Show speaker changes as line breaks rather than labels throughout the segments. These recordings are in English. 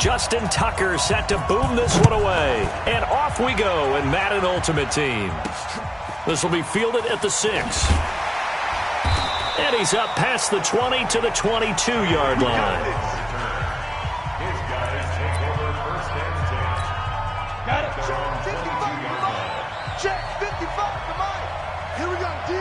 Justin Tucker set to boom this one away. And off we go in Madden Ultimate Team. This will be fielded at the 6. And he's up past the 20 to the 22-yard line.
His guys take over first and 10. Got it.
Check 55 to Mike. Here we go, D.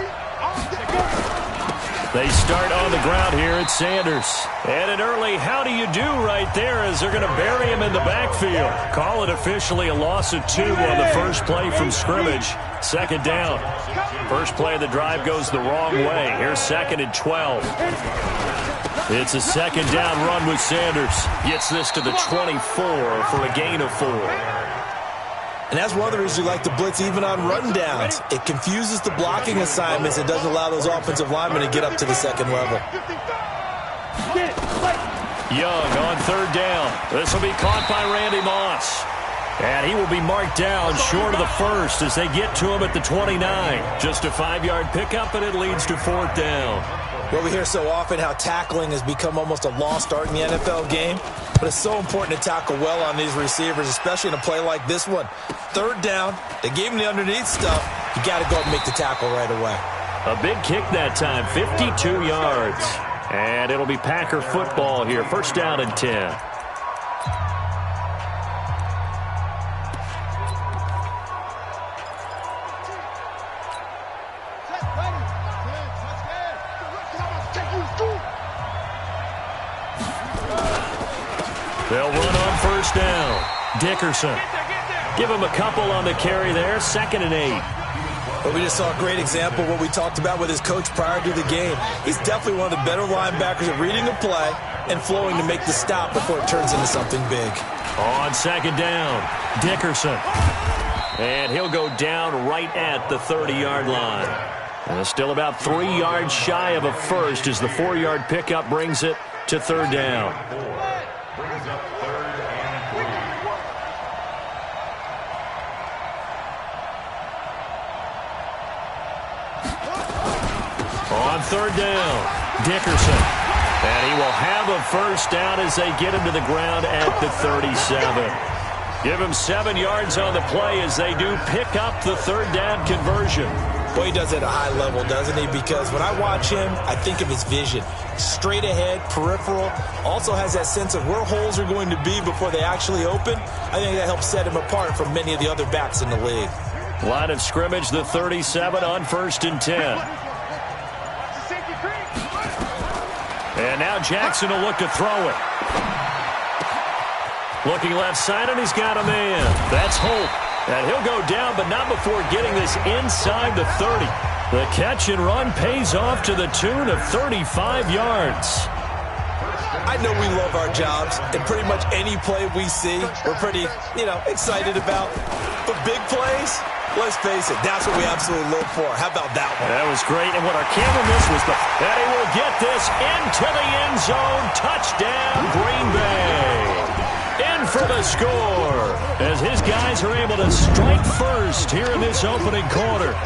They start on the ground here at Sanders. And an early how do you do right there as they're going to bury him in the backfield. Call it officially a loss of 2 on the first play from scrimmage. Second down. First play of the drive goes the wrong way. Here's 2nd and 12. It's a second down run with Sanders. Gets this to the 24 for a gain of 4.
And that's one of the reasons you like to blitz even on run downs. It confuses the blocking assignments. It doesn't allow those offensive linemen to get up to the second level.
Young on third down. This will be caught by Randy Moss. And he will be marked down short of the first as they get to him at the 29. Just a 5-yard pickup, and it leads to 4th down.
Well, we hear so often how tackling has become almost a lost art in the NFL game. But it's so important to tackle well on these receivers, especially in a play like this one. Third down, they gave him the underneath stuff. You got to go and make the tackle right away.
A big kick that time, 52 yards. And it'll be Packer football here. First down and 10. They'll run on first down. Dickerson. Give him a couple on the carry there. 2nd and 8.
But we just saw a great example of what we talked about with his coach prior to the game. He's definitely one of the better linebackers at reading a play and flowing to make the stop before it turns into something big.
On second down, Dickerson. And he'll go down right at the 30-yard line. And still about 3 yards shy of a first as the 4-yard pickup brings it to third down.
Brings up 3rd and 3.
On third down, Dickerson. And he will have a first down as they get him to the ground at the 37. Give him 7 yards on the play as they do pick up the third down conversion.
Boy, he does it at a high level, doesn't he? Because when I watch him, I think of his vision. Straight ahead, peripheral. Also has that sense of where holes are going to be before they actually open. I think that helps set him apart from many of the other backs in the league.
Line of scrimmage, the 37 on 1st and 10. And now Jackson will look to throw it. Looking left side, and he's got a man. That's Holt. And he'll go down, but not before getting this inside the 30. The catch and run pays off to the tune of 35 yards.
I know we love our jobs, and pretty much any play we see, we're pretty, excited about. But big plays, let's face it, that's what we absolutely live for. How about that one?
That was great, and what our camera missed was that he will get this into the end zone. Touchdown, Green Bay. In for the score as his guys are able to strike first here in this opening quarter.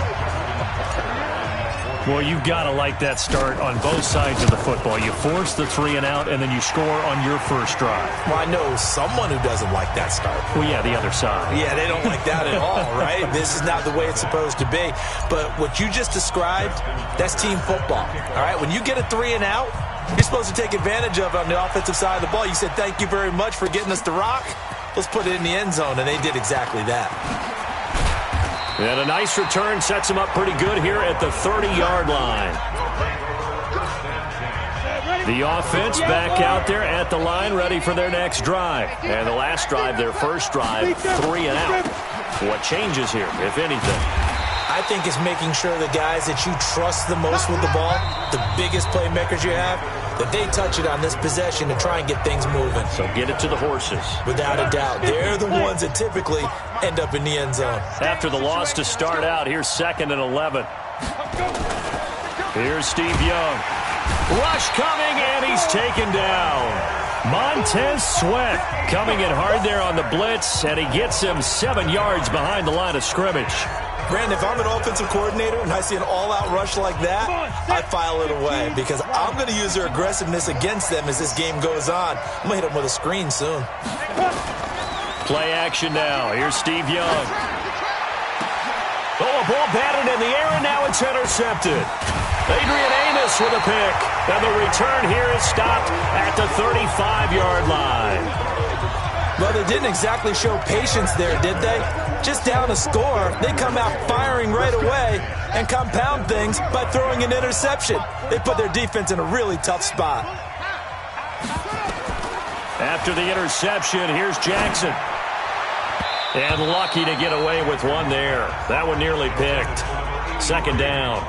Well, you've got to like that start on both sides of the football. You force the 3 and out, and then you score on your first drive.
Well, I know someone who doesn't like that start.
Well, yeah, the other side.
Yeah, they don't like that at all, right? This is not the way it's supposed to be. But what you just described, that's team football, all right? When you get a 3 and out, you're supposed to take advantage of it on the offensive side of the ball. You said, thank you very much for getting us the rock. Let's put it in the end zone, and they did exactly that.
And a nice return sets him up pretty good here at the 30-yard line. The offense back out there at the line, ready for their next drive. And the last drive, their first drive, 3 and out. What changes here, if anything?
I think it's making sure the guys that you trust the most with the ball, the biggest playmakers you have, that they touch it on this possession to try and get things moving.
So get it to the horses.
Without a doubt. They're the ones that typically end up in the end zone.
After the loss to start out, here's 2nd and 11. Here's Steve Young. Rush coming, and he's taken down. Montez Sweat coming in hard there on the blitz, and he gets him 7 yards behind the line of scrimmage.
Brandon, if I'm an offensive coordinator and I see an all-out rush like that, I file it away because I'm going to use their aggressiveness against them as this game goes on. I'm going to hit them with a screen soon.
Play action now. Here's Steve Young. Oh, a ball batted in the air, and now it's intercepted. Adrian Amos with a pick. And the return here is stopped at the 35-yard line.
Well, they didn't exactly show patience there, did they? Just down a score, they come out firing right away and compound things by throwing an interception. They put their defense in a really tough spot.
After the interception, here's Jackson. And lucky to get away with one there. That one nearly picked. Second down.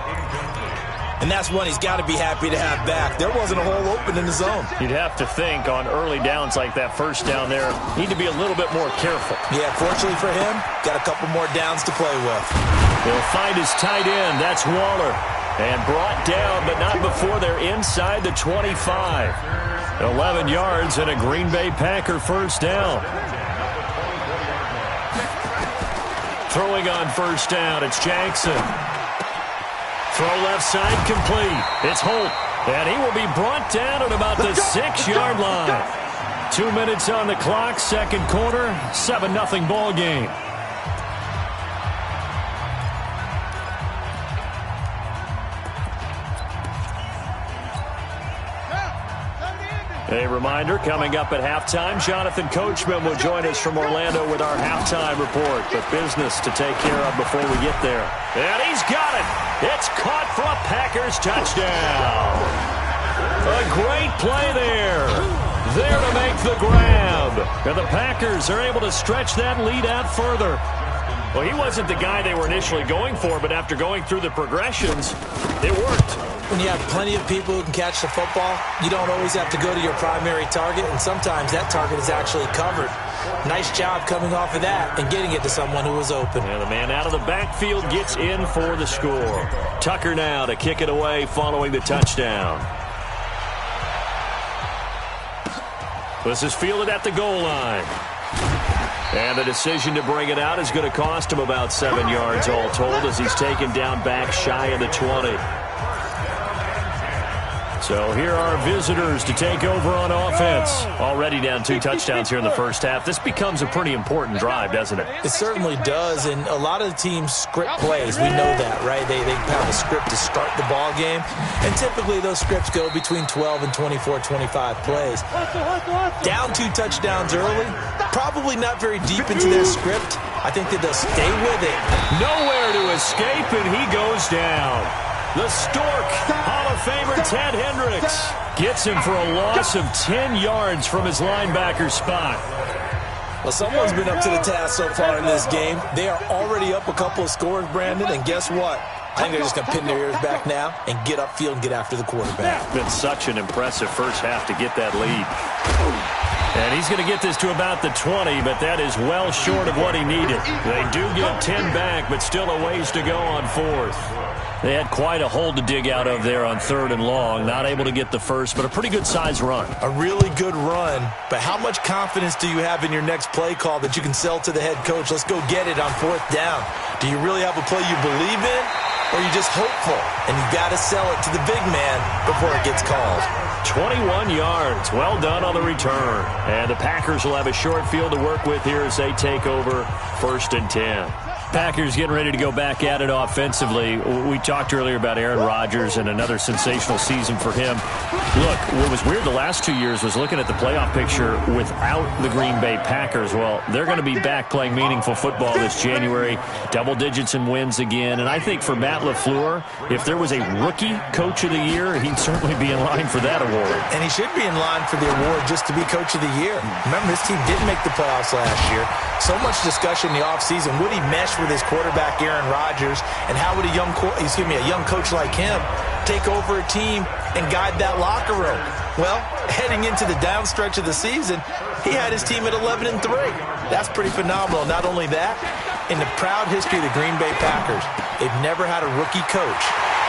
And that's one he's got to be happy to have back. There wasn't a hole open in the zone.
You'd have to think on early downs like that first down there, need to be a little bit more careful.
Yeah, fortunately for him, got a couple more downs to play with.
He'll find his tight end. That's Waller. And brought down, but not before they're inside the 25. 11 yards and a Green Bay Packer first down. Throwing on first down, it's Jackson. Throw left side complete. It's Holt. And he will be brought down at about the 6-yard line. 2 minutes on the clock, second quarter, 7-0 ball game. A reminder, coming up at halftime, Jonathan Coachman will join us from Orlando with our halftime report. But business to take care of before we get there. And he's got it. It's caught for a Packers touchdown. A great play there. There to make the grab. And the Packers are able to stretch that lead out further. Well, he wasn't the guy they were initially going for, but after going through the progressions, it worked.
When you have plenty of people who can catch the football, you don't always have to go to your primary target, and sometimes that target is actually covered. Nice job coming off of that and getting it to someone who was open.
And the man out of the backfield gets in for the score. Tucker now to kick it away following the touchdown. This is fielded at the goal line. And the decision to bring it out is going to cost him about 7 yards all told as he's taken down back shy of the 20. So here are visitors to take over on offense. Already down 2 touchdowns here in the first half. This becomes a pretty important drive, doesn't it?
It certainly does, and a lot of the teams script plays. We know that, right? They have a script to start the ball game, and typically those scripts go between 12 and 24, 25 plays. Down 2 touchdowns early, probably not very deep into their script. I think that they'll stay with it.
Nowhere to escape, and he goes down. The Stork, Hall of Famer Ted Hendricks, gets him for a loss of 10 yards from his linebacker spot.
Well, someone's been up to the task so far in this game. They are already up a couple of scores, Brandon, and guess what? I think they're just going to pin their ears back now and get upfield and get after the quarterback.
It's been such an impressive first half to get that lead. And he's going to get this to about the 20, but that is well short of what he needed. They do get 10 back, but still a ways to go on fourth. They had quite a hole to dig out of there on 3rd and long. Not able to get the first, but a pretty good-sized run.
A really good run, but how much confidence do you have in your next play call that you can sell to the head coach? Let's go get it on 4th down. Do you really have a play you believe in, or are you just hopeful? And you got to sell it to the big man before it gets called.
21 yards. Well done on the return. And the Packers will have a short field to work with here as they take over 1st and 10. Packers getting ready to go back at it offensively. We talked earlier about Aaron Rodgers and another sensational season for him. Look, what was weird the last 2 years was looking at the playoff picture without the Green Bay Packers. Well, they're going to be back playing meaningful football this January. Double digits in wins again. And I think for Matt LaFleur, if there was a rookie coach of the year, he'd certainly be in line for that award.
And he should be in line for the award just to be coach of the year. Remember, this team didn't make the playoffs last year. So much discussion in the offseason. Would he mesh with his quarterback Aaron Rodgers, and how would a young coach like him take over a team and guide that locker room? Well, heading into the down stretch of the season, he had his team at 11-3. That's pretty phenomenal. Not only that, in the proud history of the Green Bay Packers, they've never had a rookie coach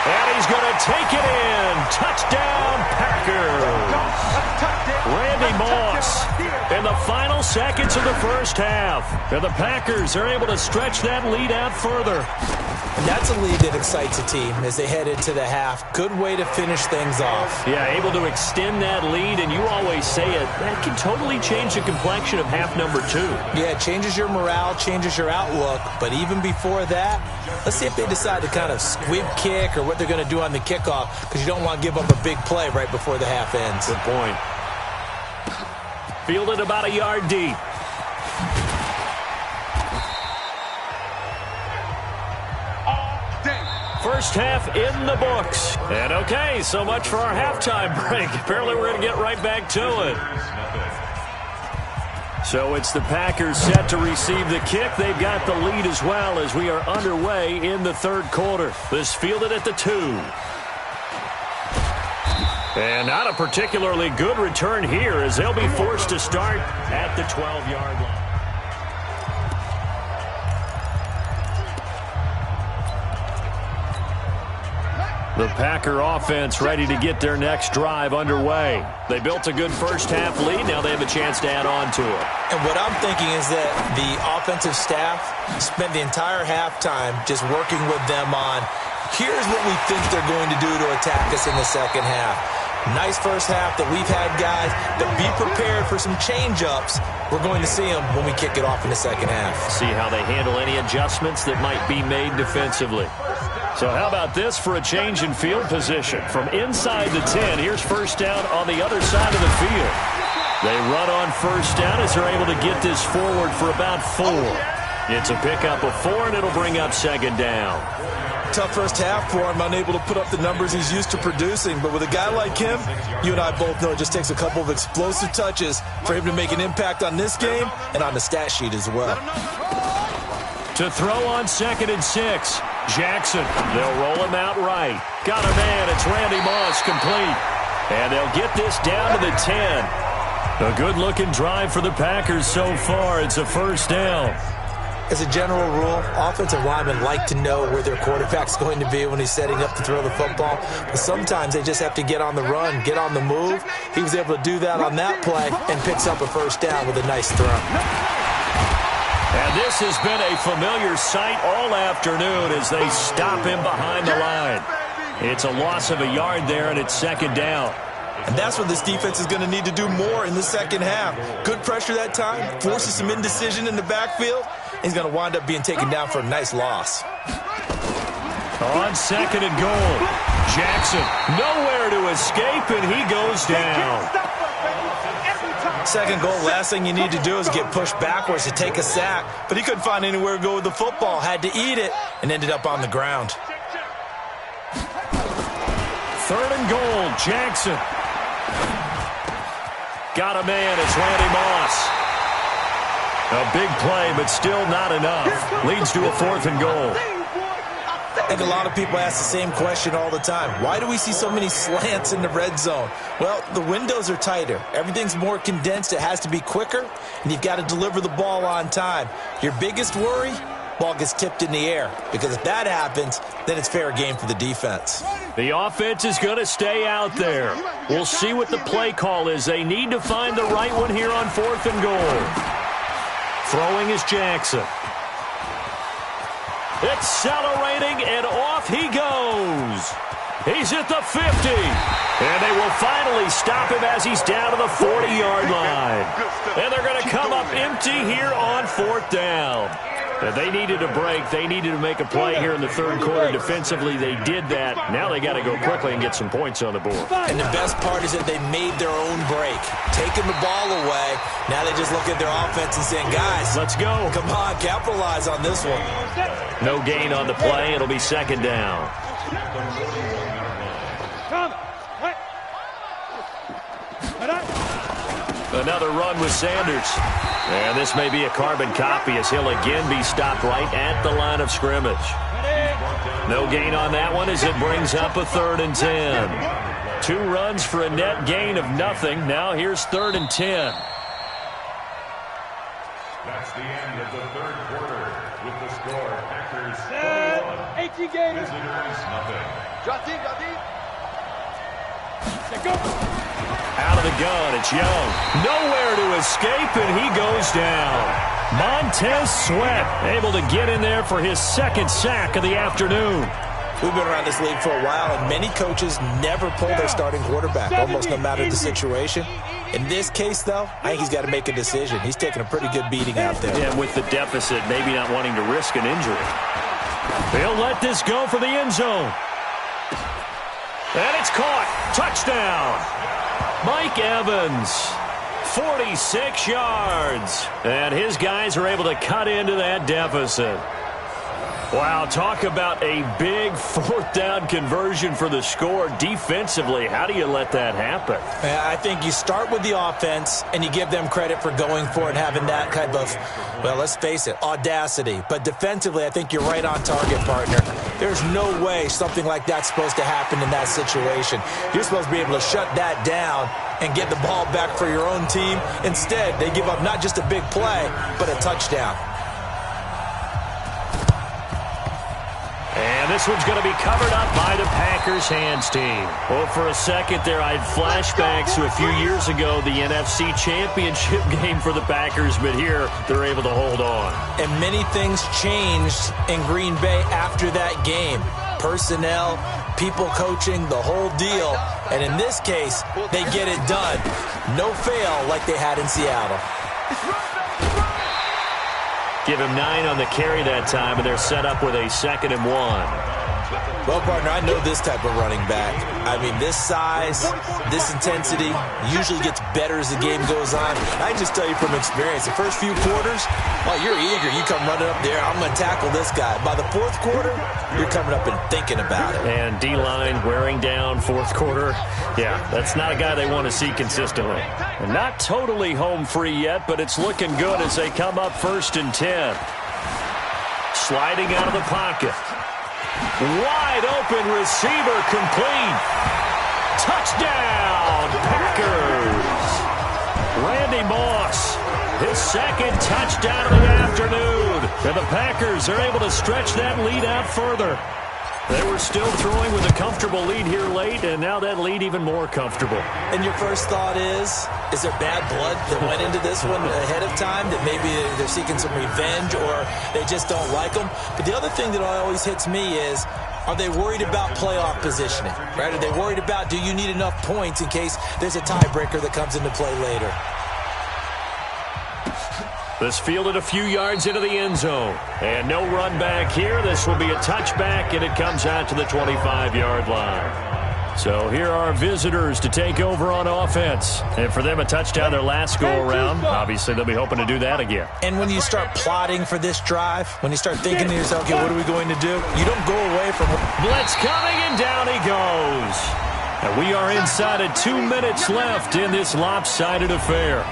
And he's going to take it in. Touchdown, Packers. Randy Moss in the final seconds of the first half. And the Packers are able to stretch that lead out further.
And that's a lead that excites a team as they head into the half. Good way to finish things off.
Yeah, able to extend that lead, and you always say it, that can totally change the complexion of half number 2.
Yeah, it changes your morale, changes your outlook. But even before that, let's see if they decide to kind of squib kick or what they're going to do on the kickoff, because you don't want to give up a big play right before the half ends.
Good point. Fielded about a yard deep. First half in the books. And okay, so much for our halftime break. Apparently we're going to get right back to it. So it's the Packers set to receive the kick. They've got the lead as well as we are underway in the third quarter. This fielded at the 2. And not a particularly good return here as they'll be forced to start at the 12-yard line. The Packer offense ready to get their next drive underway. They built a good first half lead. Now they have a chance to add on to it.
And what I'm thinking is that the offensive staff spent the entire halftime just working with them on, here's what we think they're going to do to attack us in the second half. Nice first half that we've had, guys, but be prepared for some change-ups. We're going to see them when we kick it off in the second half.
See how they handle any adjustments that might be made defensively. So how about this for a change in field position? From inside the 10, here's first down on the other side of the field. They run on first down as they're able to get this forward for about 4. It's a pickup of 4, and it'll bring up second down.
Tough first half for him, unable to put up the numbers he's used to producing. But with a guy like him, you and I both know it just takes a couple of explosive touches for him to make an impact on this game and on the stat sheet as well.
To throw on 2nd and 6. Jackson, they'll roll him out right. Got a man, it's Randy Moss, complete. And they'll get this down to the 10. A good-looking drive for the Packers so far. It's a first down.
As a general rule, offensive linemen like to know where their quarterback's going to be when he's setting up to throw the football. But sometimes they just have to get on the run, get on the move. He was able to do that on that play and picks up a first down with a nice throw.
And this has been a familiar sight all afternoon as they stop him behind the line. It's a loss of a yard there, and it's second down.
And that's what this defense is going to need to do more in the second half. Good pressure that time, forces some indecision in the backfield. He's going to wind up being taken down for a nice loss.
On 2nd and goal, Jackson nowhere to escape, and he goes down.
Second goal, last thing you need to do is get pushed backwards to take a sack. But he couldn't find anywhere to go with the football, had to eat it, and ended up on the ground.
3rd and goal, Jackson. Got a man, it's Randy Moss. A big play, but still not enough. Leads to a 4th and goal.
I think a lot of people ask the same question all the time. Why do we see so many slants in the red zone? Well, the windows are tighter. Everything's more condensed. It has to be quicker, and you've got to deliver the ball on time. Your biggest worry? Ball gets tipped in the air, because if that happens, then it's fair game for the defense.
The offense is going to stay out there. We'll see what the play call is. They need to find the right one here on 4th and goal. Throwing is Jackson. Accelerating, and off he goes. He's at the 50. And they will finally stop him as he's down to the 40-yard line. And they're going to come up empty here on 4th down. And they needed a break. They needed to make a play here in the third quarter. Defensively, they did that. Now they got to go quickly and get some points on the board.
And the best part is that they made their own break. Taking the ball away. Now they just look at their offense and saying, guys,
let's go.
Come on, capitalize on this one.
No gain on the play. It'll be second down. Another run with Sanders. And this may be a carbon copy as he'll again be stopped right at the line of scrimmage. No gain on that one as it brings up a 3rd and 10. 2 runs for a net gain of nothing. Now here's 3rd and 10.
That's the end of the third quarter with the score Packers 41, visitors nothing.
Out of the gun, it's Young. Nowhere to escape, and he goes down. Montez Sweat able to get in there for his second sack of the afternoon.
We've been around this league for a while, and many coaches never pull their starting quarterback, almost no matter the situation. In this case, though, I think he's got to make a decision. He's taking a pretty good beating out there.
Yeah, with the deficit, maybe not wanting to risk an injury. He'll let this go for the end zone. And it's caught. Touchdown. Mike Evans, 46 yards. And his guys are able to cut into that deficit. Wow, talk about a big fourth down conversion for the score. Defensively, how do you let that happen?
I think you start with the offense, and you give them credit for going for it and having that kind of, well, let's face it, audacity. But defensively, I think you're right on target, partner. There's no way something like that's supposed to happen in that situation. You're supposed to be able to shut that down and get the ball back for your own team. Instead, they give up not just a big play, but a touchdown.
And this one's going to be covered up by the Packers hands team. Well, for a second there, I had flashbacks to a few years ago, the NFC Championship game for the Packers, but here they're able to hold on.
And many things changed in Green Bay after that game. Personnel, people coaching, the whole deal. And in this case, they get it done. No fail like they had in Seattle.
Give him 9 on the carry that time, and they're set up with a 2nd and 1.
Well, partner, I know this type of running back. I mean, this size, this intensity usually gets better as the game goes on. I just tell you from experience, the first few quarters, well, you're eager. You come running up there, I'm going to tackle this guy. By the fourth quarter, you're coming up and thinking about it.
And D-line wearing down fourth quarter. Yeah, that's not a guy they want to see consistently. And not totally home free yet, but it's looking good as they come up 1st and 10. Sliding out of the pocket. Wide open receiver complete. Touchdown, Packers. Randy Moss, his 2nd touchdown of the afternoon. And the Packers are able to stretch that lead out further. They were still throwing with a comfortable lead here late, and now that lead even more comfortable.
And your first thought is there bad blood that went into this one ahead of time, that maybe they're seeking some revenge or they just don't like them? But the other thing that always hits me is, are they worried about playoff positioning? Right? Are they worried about, do you need enough points in case there's a tiebreaker that comes into play later?
This fielded a few yards into the end zone. And no run back here. This will be a touchback, and it comes out to the 25-yard line. So here are visitors to take over on offense. And for them, a touchdown their last go-around. Obviously, they'll be hoping to do that again.
And when you start plotting for this drive, when you start thinking to yourself, okay, what are we going to do? You don't go away from it.
Blitz coming, and down he goes. And we are inside of 2 minutes left in this lopsided affair.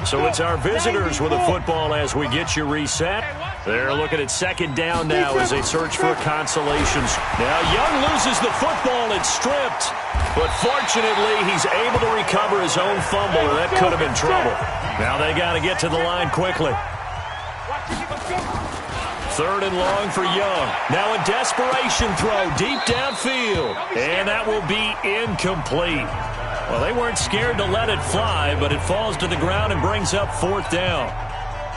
So it's our visitors with the football as we get you reset. They're looking at 2nd down now as they search for consolations. Now Young loses the football. It's stripped. But fortunately, he's able to recover his own fumble, or that could have been trouble. Now they got to get to the line quickly. 3rd and long for Young. Now a desperation throw deep downfield. And that will be incomplete. Well, they weren't scared to let it fly, but it falls to the ground and brings up 4th down.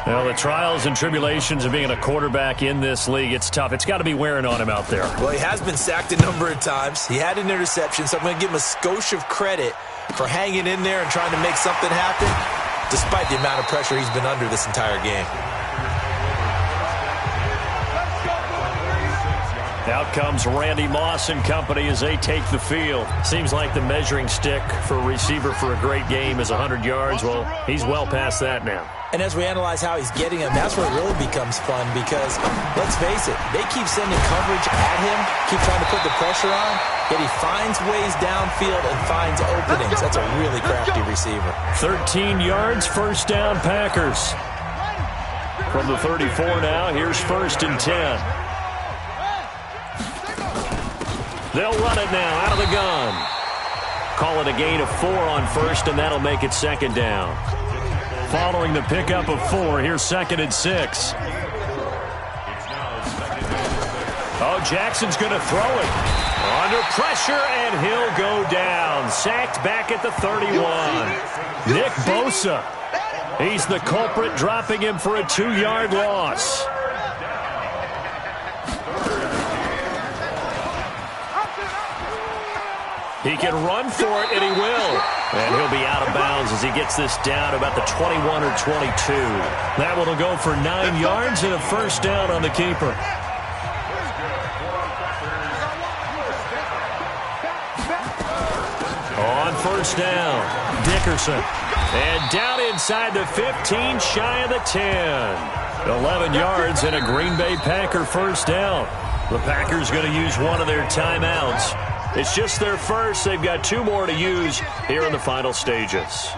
Well, the trials and tribulations of being a quarterback in this league, it's tough. It's got to be wearing on him out there.
Well, he has been sacked a number of times. He had an interception, so I'm going to give him a skosh of credit for hanging in there and trying to make something happen, despite the amount of pressure he's been under this entire game.
Out comes Randy Moss and company as they take the field. Seems like the measuring stick for a receiver for a great game is 100 yards. Well, he's well past that now.
And as we analyze how he's getting them, that's where it really becomes fun because, let's face it, they keep sending coverage at him, keep trying to put the pressure on, yet he finds ways downfield and finds openings. That's a really crafty receiver.
13 yards, 1st down Packers. From the 34 now, here's 1st and 10. They'll run it now out of the gun. Call it a gain of 4 on 1st, and that'll make it 2nd down. Following the pickup of 4, here's 2nd and 6. Oh, Jackson's going to throw it. Under pressure, and he'll go down. Sacked back at the 31. Nick Bosa. He's the culprit, dropping him for a 2-yard loss. He can run for it, and he will. And he'll be out of bounds as he gets this down about the 21 or 22. That one will go for 9 yards and a first down on the keeper. On first down, Dickerson. And down inside the 15, shy of the 10. 11 yards and a Green Bay Packer first down. The Packers going to use one of their timeouts. It's just their first. They've got 2 more to use here in the final stages.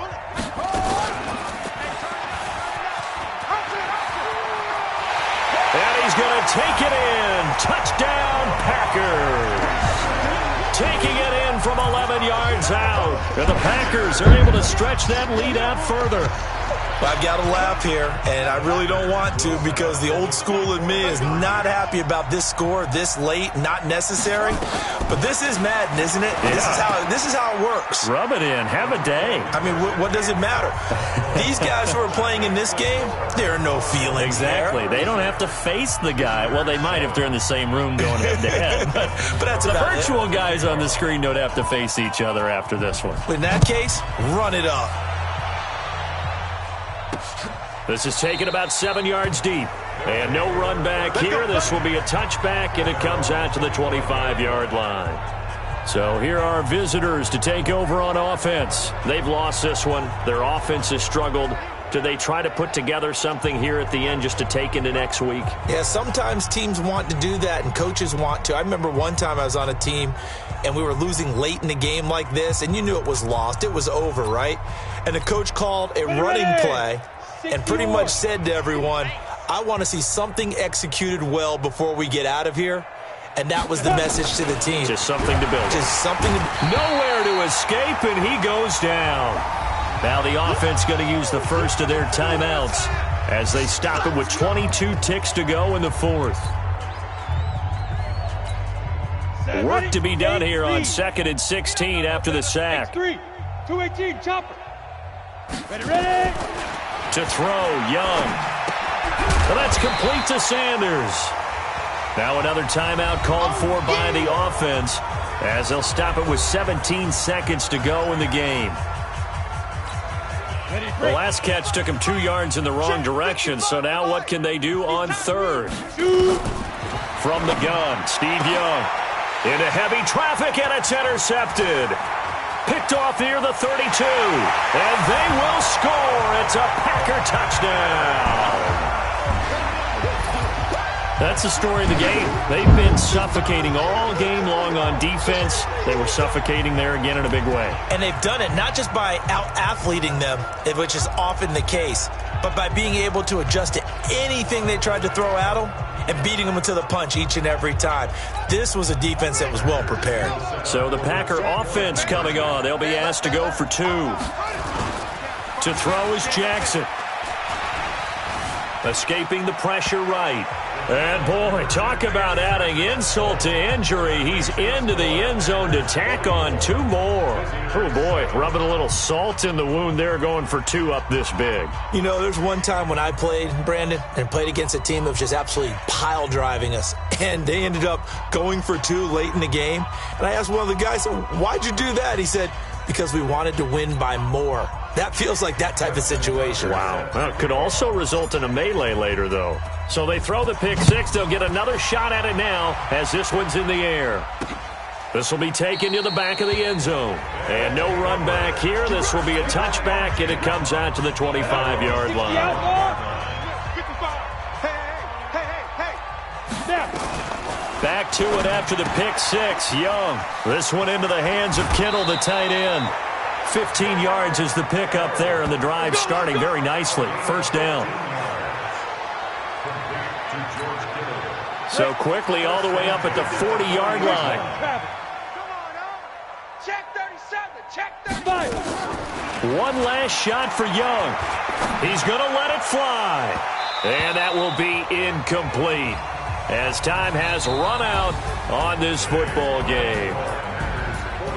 And he's going to take it in. Touchdown, Packers. Taking it in from 11 yards out. And the Packers are able to stretch that lead out further.
I've got to laugh here, and I really don't want to because the old school in me is not happy about this score this late, not necessary. But this is Madden, isn't it? Yeah. This is how it works.
Rub it in. Have a day.
I mean, what does it matter? These guys who are playing in this game, there are no feelings
exactly. They don't have to face the guy. Well, they might if they're in the same room going head-to-head. But
that's
the virtual guys on the screen don't have to face each other after this one.
In that case, run it up.
This is taken about 7 yards deep. And no run back here. This will be a touchback, and it comes out to the 25-yard line. So here are visitors to take over on offense. They've lost this one. Their offense has struggled. Do they try to put together something here at the end just to take into next week?
Yeah, sometimes teams want to do that, and coaches want to. I remember one time I was on a team, and we were losing late in the game like this, and you knew it was lost. It was over, right? And the coach called a running play and pretty much said to everyone, I want to see something executed well before we get out of here. And that was the message to the team.
Just something to build.
Just something to...
Nowhere to escape, and he goes down. Now the offense going to use the first of their timeouts as they stop it with 22 ticks to go in the fourth. Work to be done here on 2nd and 16 after the sack.
218, chopper. Ready.
To throw, Young. Well, that's complete to Sanders. Now another timeout called for by the offense as they'll stop it with 17 seconds to go in the game. The last catch took him 2 yards in the wrong direction, so now what can they do on third? From the gun, Steve Young. Into heavy traffic, and it's intercepted. Picked off near the 32, and they will score. It's a Packer touchdown. That's the story of the game. They've been suffocating all game long on defense. They were suffocating there again in a big way.
And they've done it not just by out-athleting them, which is often the case, but by being able to adjust to anything they tried to throw at them and beating them to the punch each and every time. This was a defense that was well prepared.
So the Packer offense coming on. They'll be asked to go for 2. To throw is Jackson. Escaping the pressure right. And, boy, talk about adding insult to injury. He's into the end zone to tack on 2 more. Oh, boy, rubbing a little salt in the wound there, going for 2 up this big.
You know, there's one time when I played, Brandon, and played against a team that was just absolutely pile driving us. And they ended up going for 2 late in the game. And I asked one of the guys, why'd you do that? He said, because we wanted to win by more. That feels like that type of situation.
Wow. Well, it could also result in a melee later, though. So they throw the pick 6. They'll get another shot at it now as this one's in the air. This will be taken to the back of the end zone. And no run back here. This will be a touchback, and it comes out to the 25-yard line. Back to it after the pick 6. Young. This one into the hands of Kittle, the tight end. 15 yards is the pick up there, and the drive starting very nicely. First down. So quickly all the way up at the 40-yard line.
Check 37, check 35.
One last shot for Young. He's going to let it fly. And that will be incomplete. as time has run out on this football game.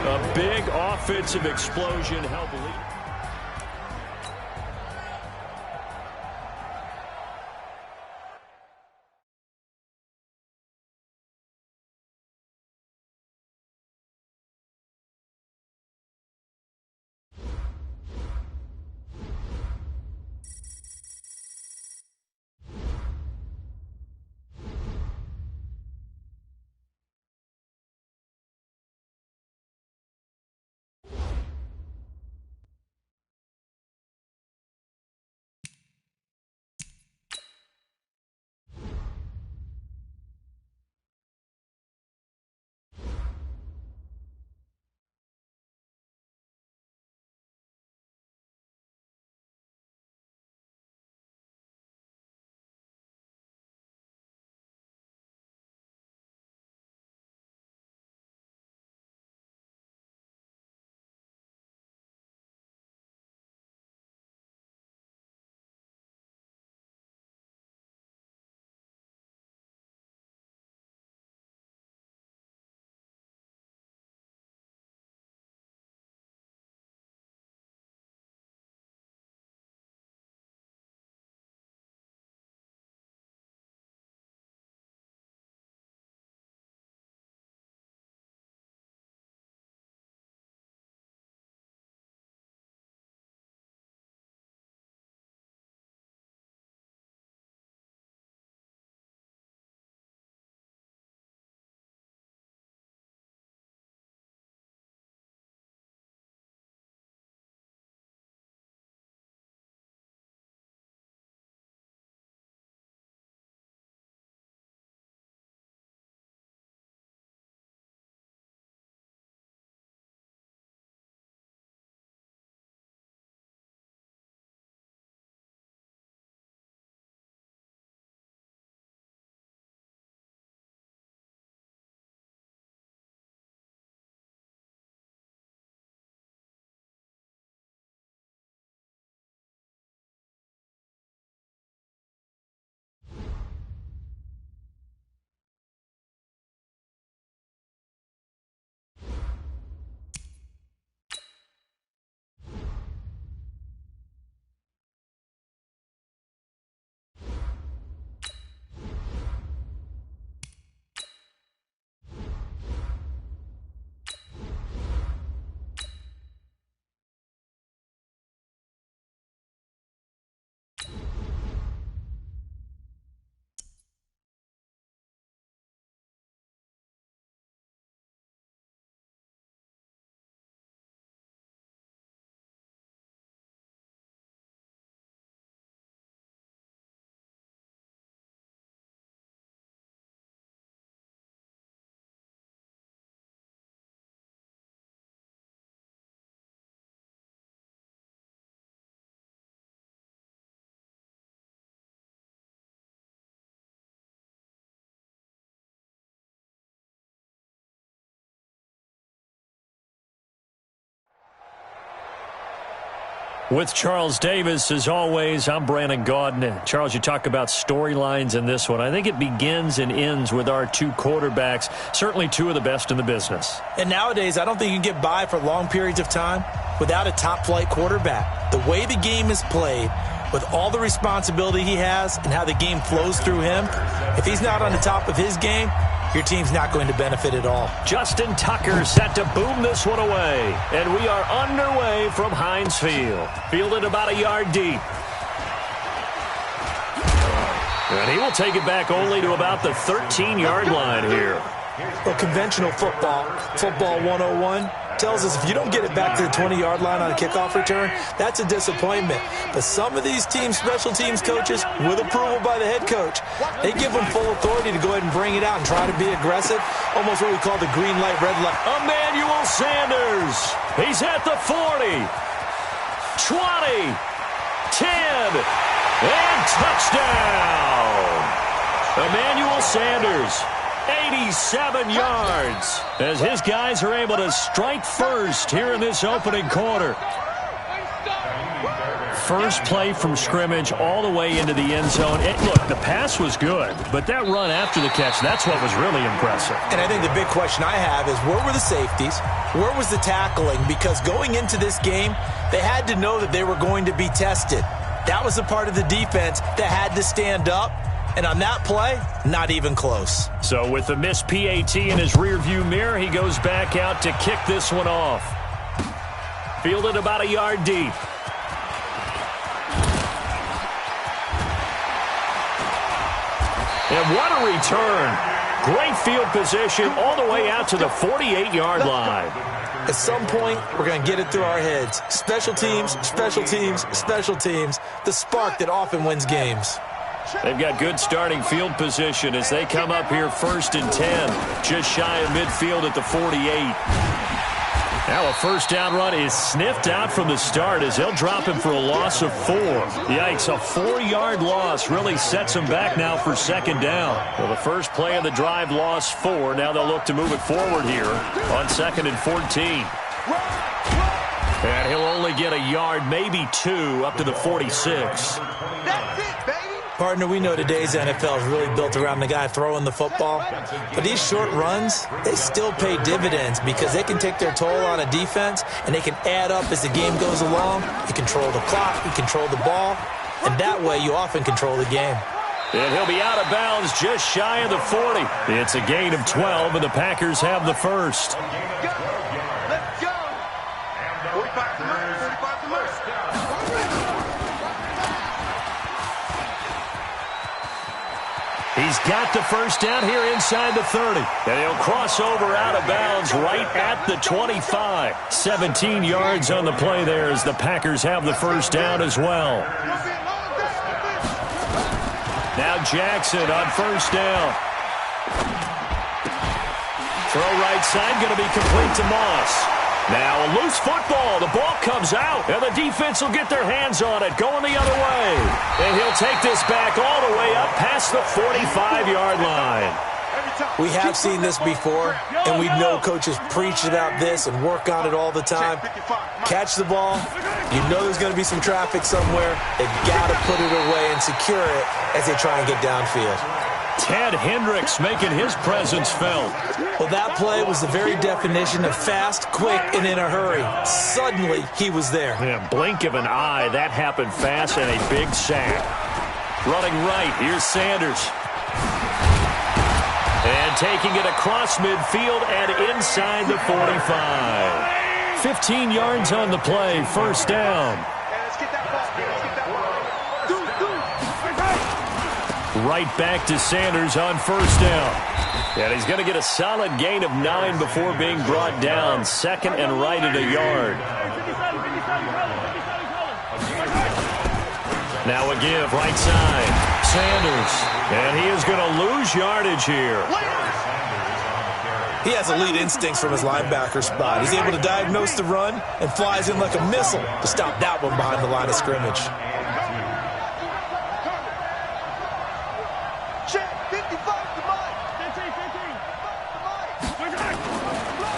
A big offensive explosion helped lead. With Charles Davis, as always, I'm Brandon Gaudin. Charles, you talk about storylines in this one. I think it begins and ends with our two quarterbacks, certainly two of the best in the business.
And nowadays, I don't think you can get by for long periods of time without a top-flight quarterback. The way the game is played, with all the responsibility he has and how the game flows through him, if he's not on the top of his game, your team's not going to benefit at all.
Justin Tucker set to boom this one away. And we are underway from Heinz Field. Fielded about a yard deep. And he will take it back only to about the 13-yard line here.
Well, conventional football 101, tells us if you don't get it back to the 20-yard line on a kickoff return, that's a disappointment. But some of these teams, special teams coaches, with approval by the head coach, they give them full authority to go ahead and bring it out and try to be aggressive, almost what we call the green light, red light.
Emmanuel Sanders, he's at the 40, 20, 10, and touchdown! Emmanuel Sanders, 87 yards, as his guys are able to strike first here in this opening quarter. first play from scrimmage all the way into the end zone. Look, the pass was good, but that run after the catch, that's what was really impressive.
And I think the big question I have is, where were the safeties? Where was the tackling? Because going into this game, they had to know that they were going to be tested. That was a part of the defense that had to stand up. And on that play, not even close.
So with the missed PAT in his rearview mirror, he goes back out to kick this one off. Fielded about a yard deep. And what a return. Great field position all the way out to the 48-yard line.
At some point, we're going to get it through our heads. Special teams, special teams, special teams. The spark that often wins games.
They've got good starting field position as they come up here 1st and 10. Just shy of midfield at the 48. Now a first down run is sniffed out from the start as they'll drop him for a loss of 4. Yikes, a 4-yard loss really sets them back now for 2nd down. Well, the first play of the drive lost 4. Now they'll look to move it forward here on 2nd and 14. And he'll only get a yard, maybe 2, up to the 46.
That's it, baby.
Partner, we know today's NFL is really built around the guy throwing the football. But these short runs, they still pay dividends because they can take their toll on a defense and they can add up as the game goes along. You control the clock, you control the ball, and that way you often control the game.
And he'll be out of bounds just shy of the 40. It's a gain of 12, and the Packers have the first.
Let's go. 45 to merge, 45 to merge.
He's got the first down here inside the 30. And he'll cross over out of bounds right at the 25. 17 yards on the play there as the Packers have the first down as well. Now Jackson on first down. Throw right side, going to be complete to Moss. Now a loose football. The ball comes out, and the defense will get their hands on it, going the other way. And he'll take this back all the way up past the 45-yard line.
We have seen this before, and we know coaches preach about this and work on it all the time. Catch the ball. You know there's going to be some traffic somewhere. They've got to put it away and secure it as they try and get downfield.
Ted Hendricks making his presence felt.
Well, that play was the very definition of fast, quick, and in a hurry. Suddenly, he was there.
Yeah, blink of an eye, that happened fast, and a big sack. Running right, here's Sanders. And taking it across midfield and inside the 45. 15 yards on the play, first down. Right back to Sanders on first down. And he's going to get a solid gain of 9 before being brought down. 2nd and right at a yard. Now a give, right side. Sanders. And he is going to lose yardage here.
He has elite instincts from his linebacker spot. He's able to diagnose the run and flies in like a missile to stop that one behind the line of scrimmage.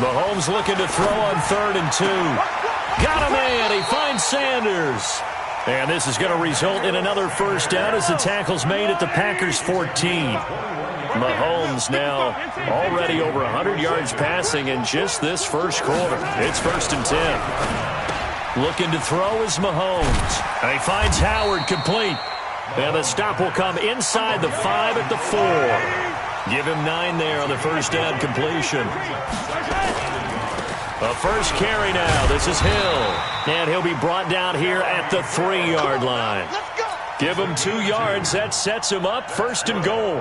Mahomes looking to throw on 3rd and 2. Got him in. He finds Sanders. And this is going to result in another first down as the tackle's made at the Packers 14. Mahomes now already over 100 yards passing in just this first quarter. It's 1st and 10. Looking to throw is Mahomes. And he finds Howard complete. And the stop will come inside the 5 at the 4. Give him 9 there on the first down completion. A first carry now. This is Hill. And he'll be brought down here at the 3-yard line. Give him 2 yards. That sets him up 1st and goal.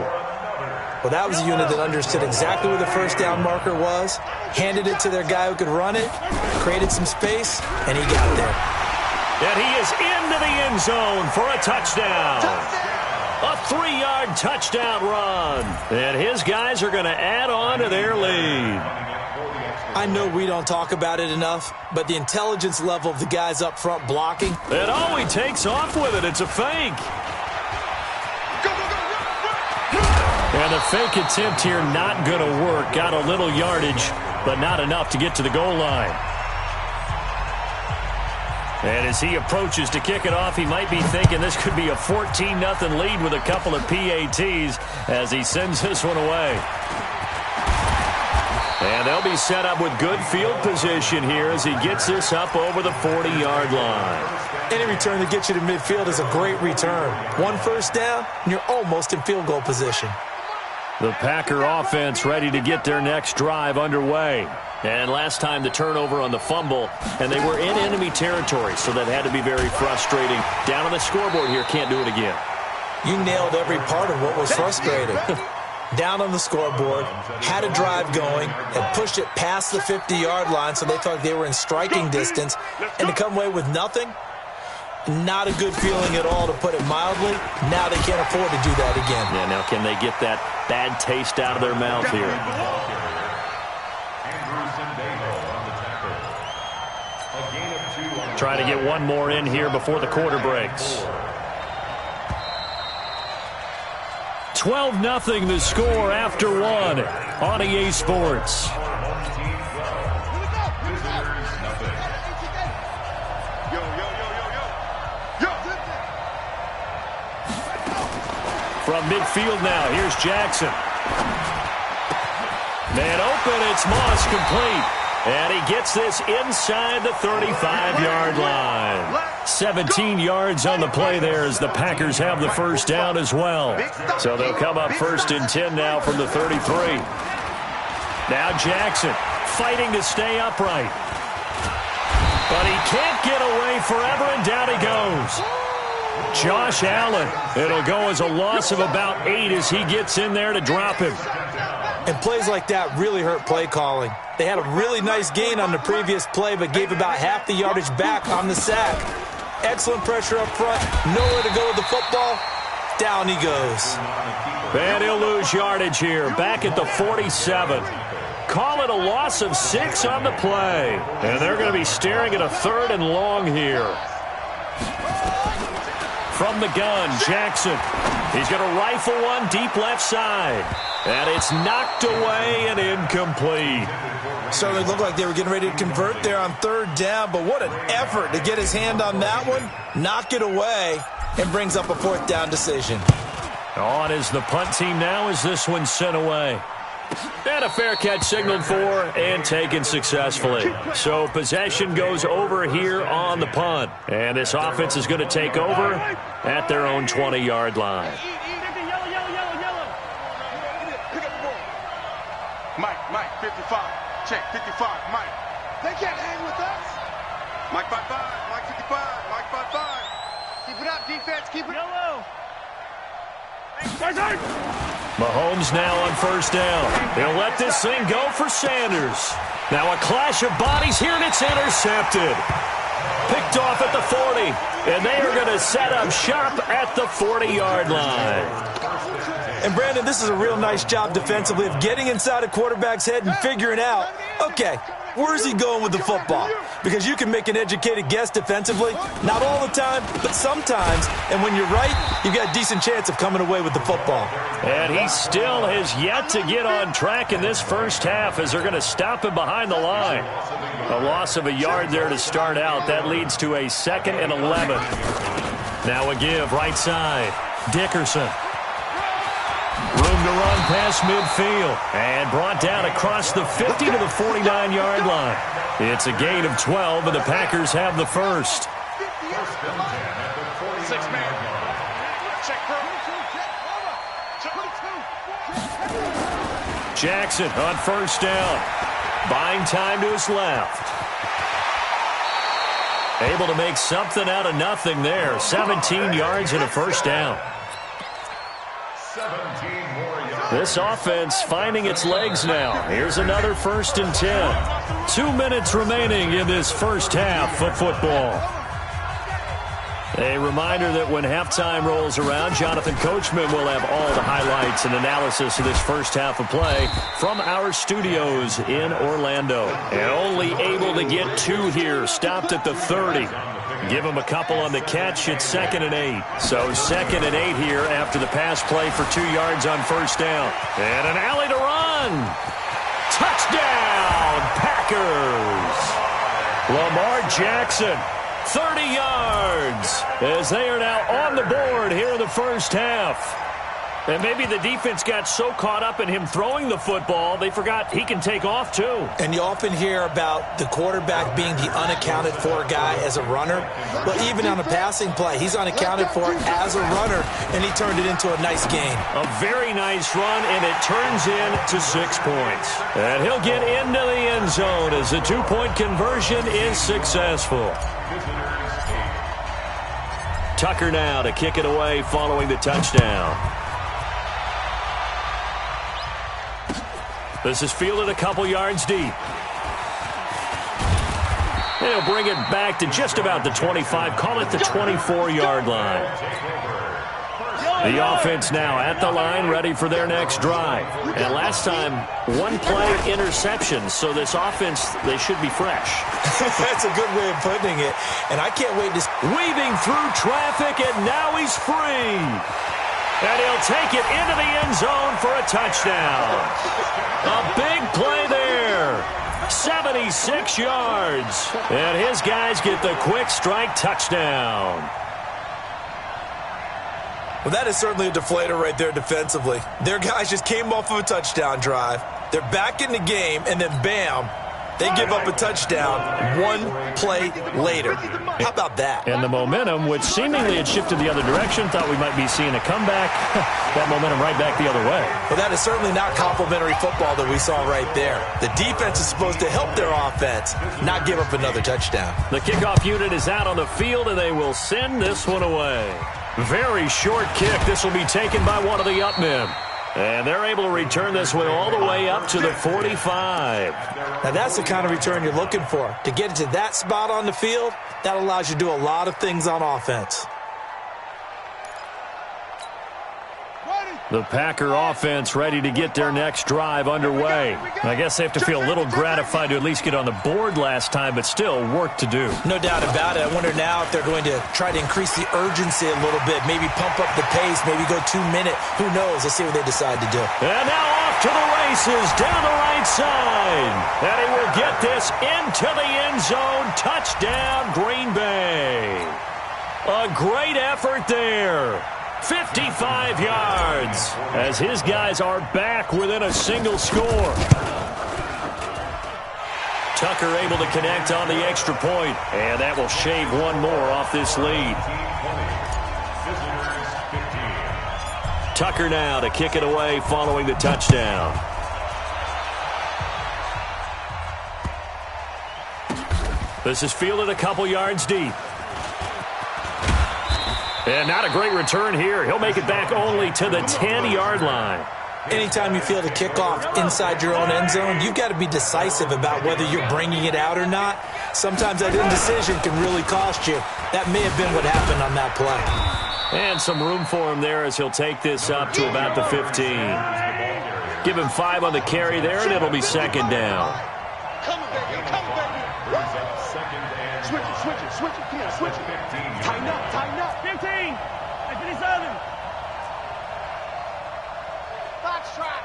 Well, that was a unit that understood exactly where the first down marker was, handed it to their guy who could run it, created some space, and he got there.
And he is into the end zone for a touchdown. A 3-yard touchdown run. And his guys are going to add on to their lead.
I know we don't talk about it enough, but the intelligence level of the guys up front blocking.
And oh, he takes off with it. It's a fake. And the fake attempt here not going to work. Got a little yardage, but not enough to get to the goal line. And as he approaches to kick it off, he might be thinking this could be a 14-0 lead with a couple of PATs as he sends this one away. And they'll be set up with good field position here as he gets this up over the 40-yard line.
Any return that gets you to midfield is a great return. One first down, and you're almost in field goal position.
The Packer offense ready to get their next drive underway. And last time the turnover on the fumble, and they were in enemy territory, so that had to be very frustrating. Down on the scoreboard here, can't do it again.
You nailed every part of what was frustrating. Down on the scoreboard, had a drive going, and pushed it past the 50-yard line, so they thought they were in striking distance, and to come away with nothing, not a good feeling at all, to put it mildly. Now they can't afford to do that again.
Yeah, now can they get that bad taste out of their mouth here? Trying to get one more in here before the quarter breaks. 12-0 the score after one on EA Sports. From midfield now, here's Jackson. Man open, it's Moss, complete. And he gets this inside the 35-yard line. 17 yards on the play there as the Packers have the first down as well. So they'll come up 1st and 10 now from the 33. Now Jackson fighting to stay upright. But he can't get away forever, and down he goes. Josh Allen. It'll go as a loss of about 8 as he gets in there to drop him.
And plays like that really hurt play calling. They had a really nice gain on the previous play, but gave about half the yardage back on the sack. Excellent pressure up front. Nowhere to go with the football. Down he goes.
And he'll lose yardage here. Back at the 47. Call it a loss of 6 on the play. And they're going to be staring at a 3rd and long here. From the gun, Jackson. He's going to rifle one deep left side. And it's knocked away and incomplete.
Certainly looked like they were getting ready to convert there on 3rd down, but what an effort to get his hand on that one, knock it away, and brings up a 4th down decision.
On is the punt team now as this one's sent away. And a fair catch signaled for and taken successfully. So possession goes over here on the punt. And this offense is going to take over at their own 20-yard line.
Mike, 55. Check, 55, Mike. They can't hang with us. Mike 55, Mike 55, Mike 55. Keep it up, defense, keep it yellow.
Mahomes now on 1st down. He'll let this thing go for Sanders. Now a clash of bodies here, and it's intercepted. Picked off at the 40, and they are going to set up shop at the 40-yard line.
And, Brandon, this is a real nice job defensively of getting inside a quarterback's head and figuring out, okay, where's he going with the football? Because you can make an educated guess defensively. Not all the time, but sometimes. And when you're right, you've got a decent chance of coming away with the football.
And he still has yet to get on track in this first half as they're going to stop him behind the line. A loss of a yard there to start out. That leads to a 2nd and 11. Now a give right side. Dickerson. Room to run past midfield. And brought down across the 50 to the 49-yard line. It's a gain of 12, and the Packers have the first.
6-man. Check,
Jackson on 1st down. Buying time to his left. Able to make something out of nothing there. 17 yards and a 1st down. This offense finding its legs now. Here's another 1st and 10. 2 minutes remaining in this first half of football. A reminder that when halftime rolls around, Jonathan Coachman will have all the highlights and analysis of this first half of play from our studios in Orlando. And only able to get 2 here, stopped at the 30. Give him a couple on the catch. It's 2nd and 8. So 2nd and 8 here after the pass play for 2 yards on 1st down. And an alley to run. Touchdown, Packers. Lamar Jackson 30 yards, as they are now on the board here in the first half. And maybe the defense got so caught up in him throwing the football, they forgot he can take off too.
And you often hear about the quarterback being the unaccounted for guy as a runner. Well, even on a passing play, he's unaccounted for as a runner, and he turned it into a nice gain.
A very nice run, and it turns into 6 points. And he'll get into the end zone as the 2-point conversion is successful. Tucker now to kick it away following the touchdown. This is fielded a couple yards deep. They'll bring it back to just about the 25, call it the 24-yard line. The offense now at the line, ready for their next drive. And last time, one play interception, so this offense, they should be fresh.
That's a good way of putting it. And I can't wait to...
Weaving through traffic, and now he's free. And he'll take it into the end zone for a touchdown. A big play there. 76 yards. And his guys get the quick strike touchdown.
Well, that is certainly a deflator right there defensively. Their guys just came off of a touchdown drive. They're back in the game, and then bam, they give up a touchdown one play later. How about that?
And the momentum, which seemingly had shifted the other direction, thought we might be seeing a comeback. That momentum right back the other way.
Well, that is certainly not complimentary football that we saw right there. The defense is supposed to help their offense, not give up another touchdown.
The kickoff unit is out on the field, and they will send this one away. Very short kick. This will be taken by one of the up men. And they're able to return this one all the way up to the 45.
Now, that's the kind of return you're looking for. To get to that spot on the field, that allows you to do a lot of things on offense.
The Packer offense ready to get their next drive underway. I guess they have to feel a little gratified to at least get on the board last time, but still work to do.
No doubt about it. I wonder now if they're going to try to increase the urgency a little bit, maybe pump up the pace, maybe go 2 minute. Who knows? Let's see what they decide to do.
And now off to the races down the right side. And he will get this into the end zone. Touchdown, Green Bay. A great effort there. 55 yards as his guys are back within a single score. Tucker able to connect on the extra point, and that will shave one more off this lead. Tucker now to kick it away following the touchdown. This is fielded a couple yards deep. And not a great return here. He'll make it back only to the 10-yard line.
Anytime you field a kickoff inside your own end zone, you've got to be decisive about whether you're bringing it out or not. Sometimes that indecision can really cost you. That may have been what happened on that play.
And some room for him there as he'll take this up to about the 15. Give him 5 on the carry there, and it'll be second down.
Switch it. Come on, switch it. Tighten up. 15. I finish other. Box track.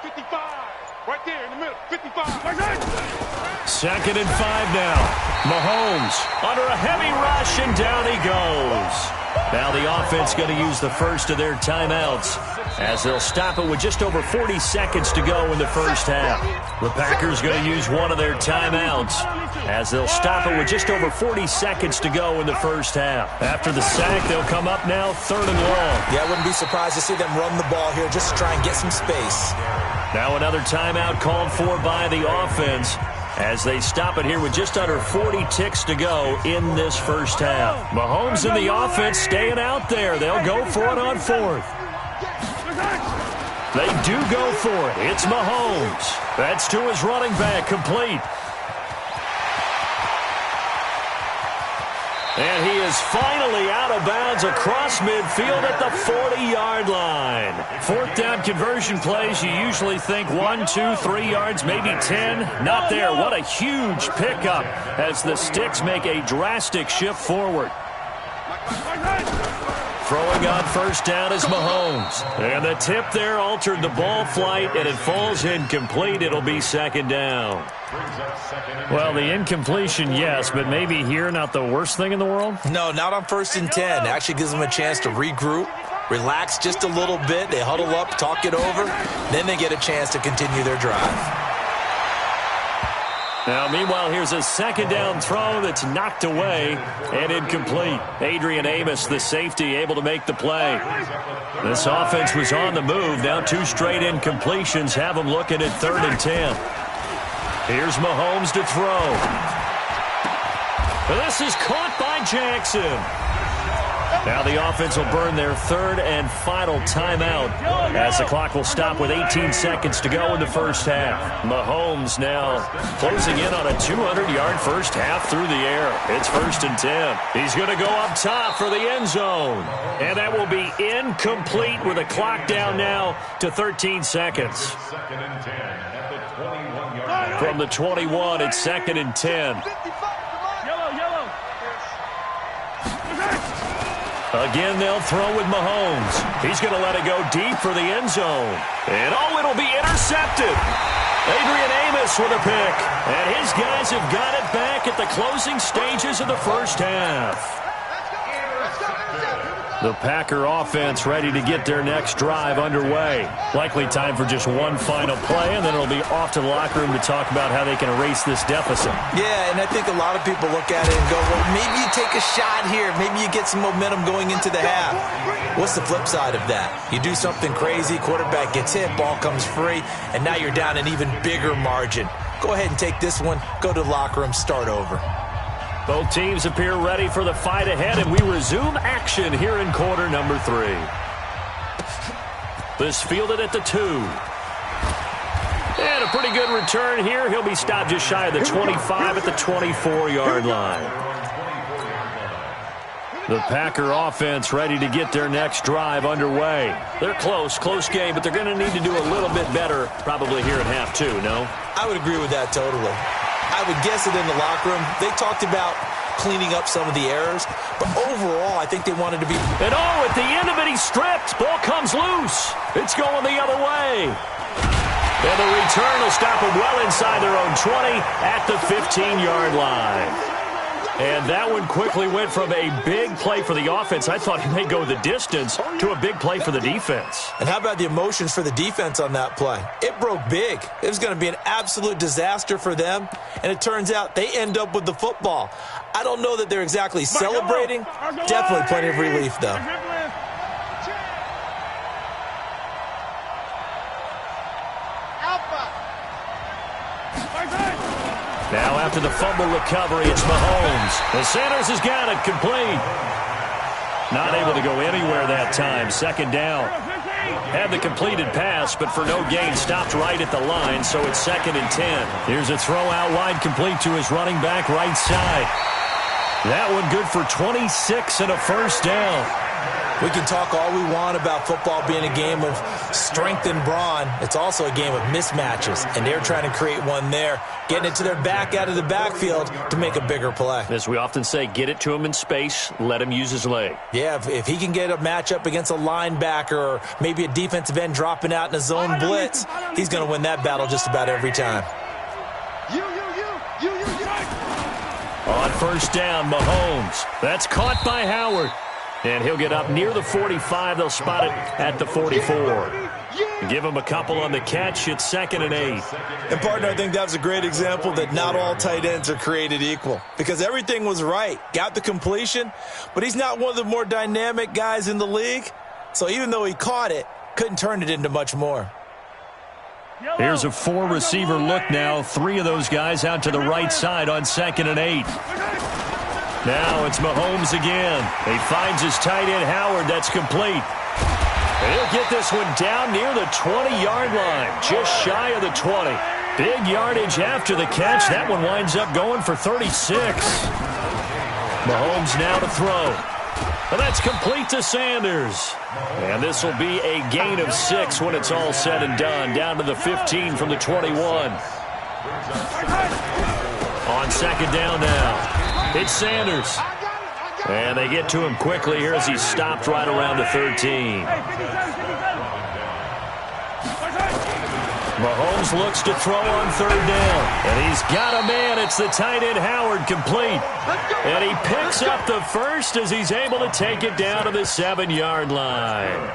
55. Right there in the middle. 55.
Second and 5 now. Mahomes under a heavy rush, and down he goes. Now the offense going to use the first of their timeouts as they'll stop it with just over 40 seconds to go in the first half. The Packers going to use one of their timeouts as they'll stop it with just over 40 seconds to go in the first half. After the sack, they'll come up now 3rd and long.
Yeah, I wouldn't be surprised to see them run the ball here just to try and get some space.
Now another timeout called for by the offense as they stop it here with just under 40 ticks to go in this first half. Mahomes and the offense staying out there. They'll go for it on 4th. They do go for it. It's Mahomes. That's to his running back, complete. And he is finally out of bounds across midfield at the 40-yard line. 4th down conversion plays, you usually think 1, 2, 3 yards, maybe 10. Not there. What a huge pickup as the Sticks make a drastic shift forward. Throwing on first down is Mahomes. And the tip there altered the ball flight, and it falls incomplete. It'll be second down. Well, the incompletion, yes, but maybe here not the worst thing in the world?
No, not on 1st and 10. Actually gives them a chance to regroup, relax just a little bit. They huddle up, talk it over. Then they get a chance to continue their drive.
Now, meanwhile, here's a second down throw that's knocked away and incomplete. Adrian Amos, the safety, able to make the play. This offense was on the move. Now 2 straight incompletions have them looking at 3rd and 10. Here's Mahomes to throw. This is caught by Jackson. Now the offense will burn their 3rd and final timeout as the clock will stop with 18 seconds to go in the first half. Mahomes now closing in on a 200-yard first half through the air. It's 1st and 10. He's going to go up top for the end zone. And that will be incomplete with a clock down now to 13 seconds. From the 21, it's 2nd and 10. Again, they'll throw with Mahomes. He's going to let it go deep for the end zone. And, it'll be intercepted. Adrian Amos with a pick. And his guys have got it back at the closing stages of the first half. The Packer offense ready to get their next drive underway. Likely time for just one final play, and then it'll be off to the locker room to talk about how they can erase this deficit.
Yeah, and I think a lot of people look at it and go, well, maybe you take a shot here. Maybe you get some momentum going into the half. What's the flip side of that? You do something crazy, quarterback gets hit, ball comes free, and now you're down an even bigger margin. Go ahead and take this one, go to the locker room, start over.
Both teams appear ready for the fight ahead, and we resume action here in quarter number 3. This fielded at the 2. And a pretty good return here. He'll be stopped just shy of the 25 at the 24-yard line. The Packer offense ready to get their next drive underway. They're close game, but they're going to need to do a little bit better probably here at half 2, no?
I would agree with that totally. I would guess it in the locker room. They talked about cleaning up some of the errors, but overall, I think they wanted to be...
And at the end of it, he's stripped. Ball comes loose. It's going the other way. And the return will stop them well inside their own 20 at the 15-yard line. And that one quickly went from a big play for the offense. I thought he may go the distance to a big play for the defense.
And how about the emotions for the defense on that play? It broke big. It was going to be an absolute disaster for them. And it turns out they end up with the football. I don't know that they're exactly celebrating. Definitely plenty of relief, though.
Now after the fumble recovery, it's Mahomes. And Sanders has got it complete. Not able to go anywhere that time. 2nd down. Had the completed pass, but for no gain, stopped right at the line, so it's 2nd and 10. Here's a throw out wide complete to his running back right side. That one good for 26 and a first down.
We can talk all we want about football being a game of strength and brawn. It's also a game of mismatches, and they're trying to create one there, getting it to their back out of the backfield to make a bigger play.
As we often say, get it to him in space, let him use his leg.
Yeah, if he can get a matchup against a linebacker or maybe a defensive end dropping out in a zone blitz, he's going to win that battle just about every time.
On first down, Mahomes. That's caught by Howard. And he'll get up near the 45. They'll spot it at the 44. Give him a couple on the catch. It's 2nd and 8.
And, partner, I think that was a great example that not all tight ends are created equal. Because everything was right. Got the completion, but he's not one of the more dynamic guys in the league. So even though he caught it, couldn't turn it into much more.
Here's a 4-receiver look now. 3 of those guys out to the right side on 2nd and 8. Now it's Mahomes again. He finds his tight end, Howard. That's complete. And he'll get this one down near the 20-yard line, just shy of the 20. Big yardage after the catch. That one winds up going for 36. Mahomes now to throw. And that's complete to Sanders. And this will be a gain of 6 when it's all said and done, down to the 15 from the 21. On 2nd down now. It's Sanders. And they get to him quickly here as he's stopped right around the 13. Mahomes looks to throw on third down. And he's got a man. It's the tight end Howard, complete. And he picks up the first as he's able to take it down to the 7-yard line.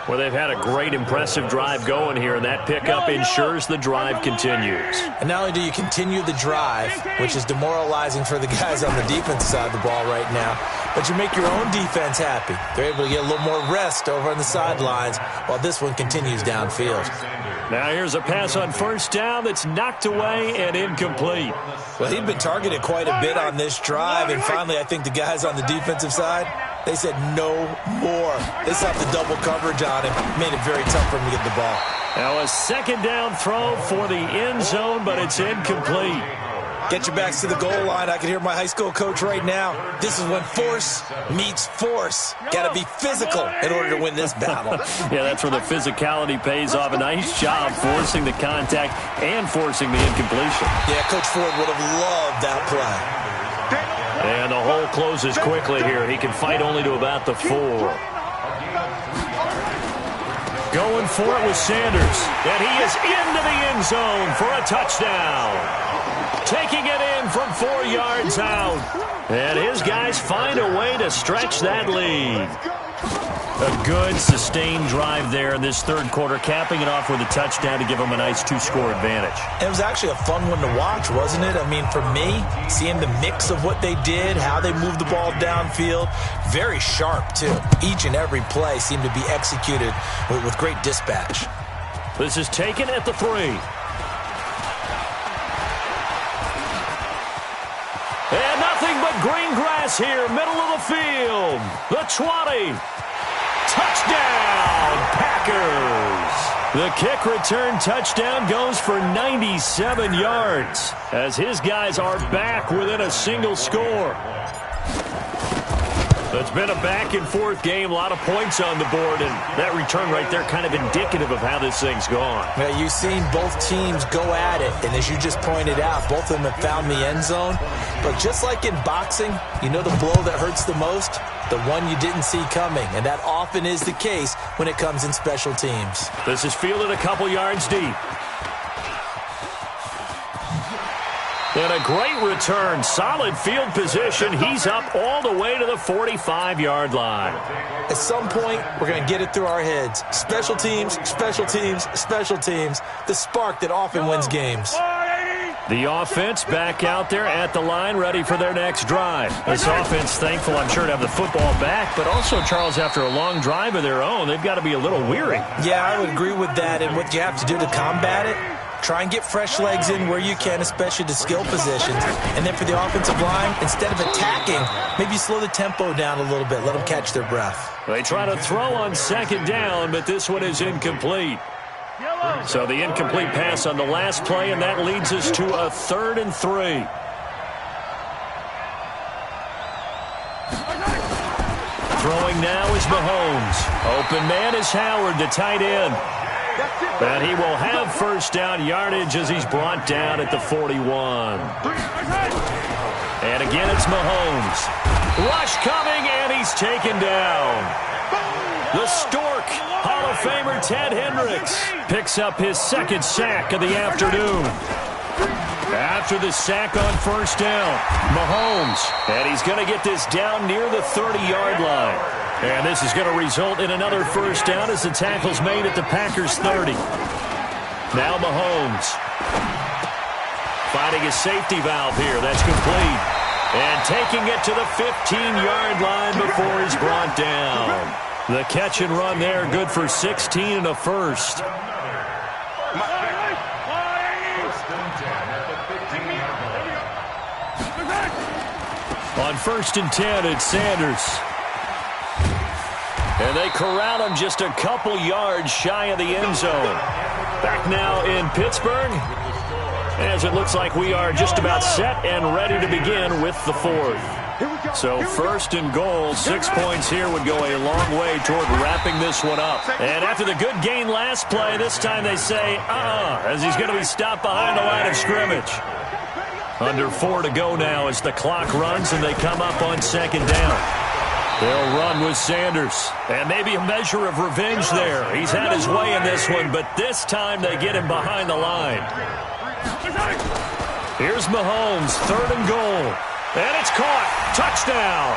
Well, they've had a great, impressive drive going here, and that pickup ensures the drive continues.
And not only do you continue the drive, which is demoralizing for the guys on the defensive side of the ball right now, but you make your own defense happy. They're able to get a little more rest over on the sidelines while this one continues downfield.
Now here's a pass on first down that's knocked away and incomplete.
Well, he'd been targeted quite a bit on this drive, and finally I think the guys on the defensive side, they said no more. They slapped the double coverage on him, made it very tough for him to get the ball.
Now a second down throw for the end zone, but it's incomplete.
Get your backs to the goal line. I can hear my high school coach right now. This is when force meets force. Got to be physical in order to win this battle.
Yeah, that's where the physicality pays off. A nice job forcing the contact and forcing the incompletion.
Yeah, Coach Ford would have loved that play.
And the hole closes quickly here. He can fight only to about the 4. Going for it with Sanders. And he is into the end zone for a touchdown. Taking it in from 4 yards out. And his guys find a way to stretch that lead. A good, sustained drive there in this third quarter, capping it off with a touchdown to give them a nice 2-score advantage.
It was actually a fun one to watch, wasn't it? I mean, for me, seeing the mix of what they did, how they moved the ball downfield, very sharp, too. Each and every play seemed to be executed with great dispatch.
This is taken at the 3. And nothing but green grass here, middle of the field. The 20. Touchdown, Packers. The kick return touchdown goes for 97 yards as his guys are back within a single score. It's been a back-and-forth game, a lot of points on the board, and that return right there kind of indicative of how this thing's gone.
Yeah, you've seen both teams go at it, and as you just pointed out, both of them have found the end zone. But just like in boxing, you know the blow that hurts the most? The one you didn't see coming, and that often is the case when it comes in special teams.
This is fielded a couple yards deep. And a great return. Solid field position. He's up all the way to the 45-yard line.
At some point, we're going to get it through our heads. Special teams, special teams, special teams. The spark that often wins games.
The offense back out there at the line, ready for their next drive. This offense, thankful, I'm sure, to have the football back. But also, Charles, after a long drive of their own, they've got to be a little weary.
Yeah, I would agree with that. And what you have to do to combat it, try and get fresh legs in where you can, especially to skill positions. And then for the offensive line, instead of attacking, maybe slow the tempo down a little bit. Let them catch their breath.
They try to throw on second down, but this one is incomplete. So the incomplete pass on the last play, and that leads us to a 3rd and 3. Throwing now is Mahomes. Open man is Howard, the tight end. And he will have first down yardage as he's brought down at the 41. And again, it's Mahomes. Rush coming, and he's taken down. The Stork, Hall of Famer Ted Hendricks, picks up his 2nd sack of the afternoon. After the sack on first down, Mahomes. And he's going to get this down near the 30-yard line. And this is going to result in another first down as the tackle's made at the Packers' 30. Now Mahomes. Finding a safety valve here. That's complete. And taking it to the 15-yard line before he's brought down. The catch and run there, good for 16 and a first. On 1st and 10, it's Sanders. And they corral him just a couple yards shy of the end zone. Back now in Pittsburgh, as it looks like we are just about set and ready to begin with the 4th. So 1st and goal, 6 points here would go a long way toward wrapping this one up. And after the good gain last play, this time they say, as he's going to be stopped behind the line of scrimmage. Under 4 to go now as the clock runs and they come up on second down. They'll run with Sanders. And maybe a measure of revenge there. He's had his way in this one, but this time they get him behind the line. Here's Mahomes, 3rd and goal. And it's caught. Touchdown.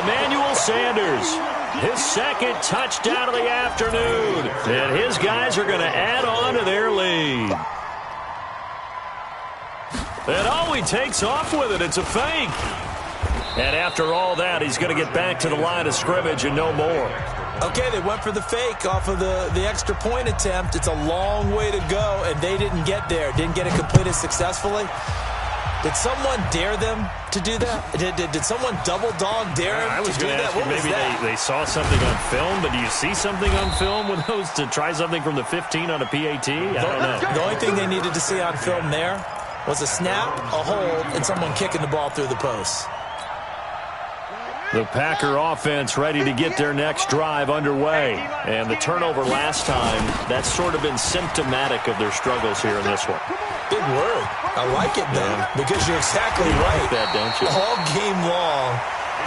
Emmanuel Sanders. His 2nd touchdown of the afternoon. And his guys are going to add on to their lead. And oh, he takes off with it. It's a fake. And after all that, he's going to get back to the line of scrimmage and no more.
Okay, they went for the fake off of the extra point attempt. It's a long way to go, and they didn't get there. Didn't get it completed successfully. Did someone dare them to do that? Did someone double dog dare them to do that?
Maybe they saw something on film, but do you see something on film with those to try something from the 15 on a PAT? I don't know.
The only thing they needed to see on film there was a snap, a hold, and someone kicking the ball through the post.
The Packer offense ready to get their next drive underway. And the turnover last time, that's sort of been symptomatic of their struggles here in this one.
Big word. I like it, though, because you're exactly right.
Like that, don't you?
All game long,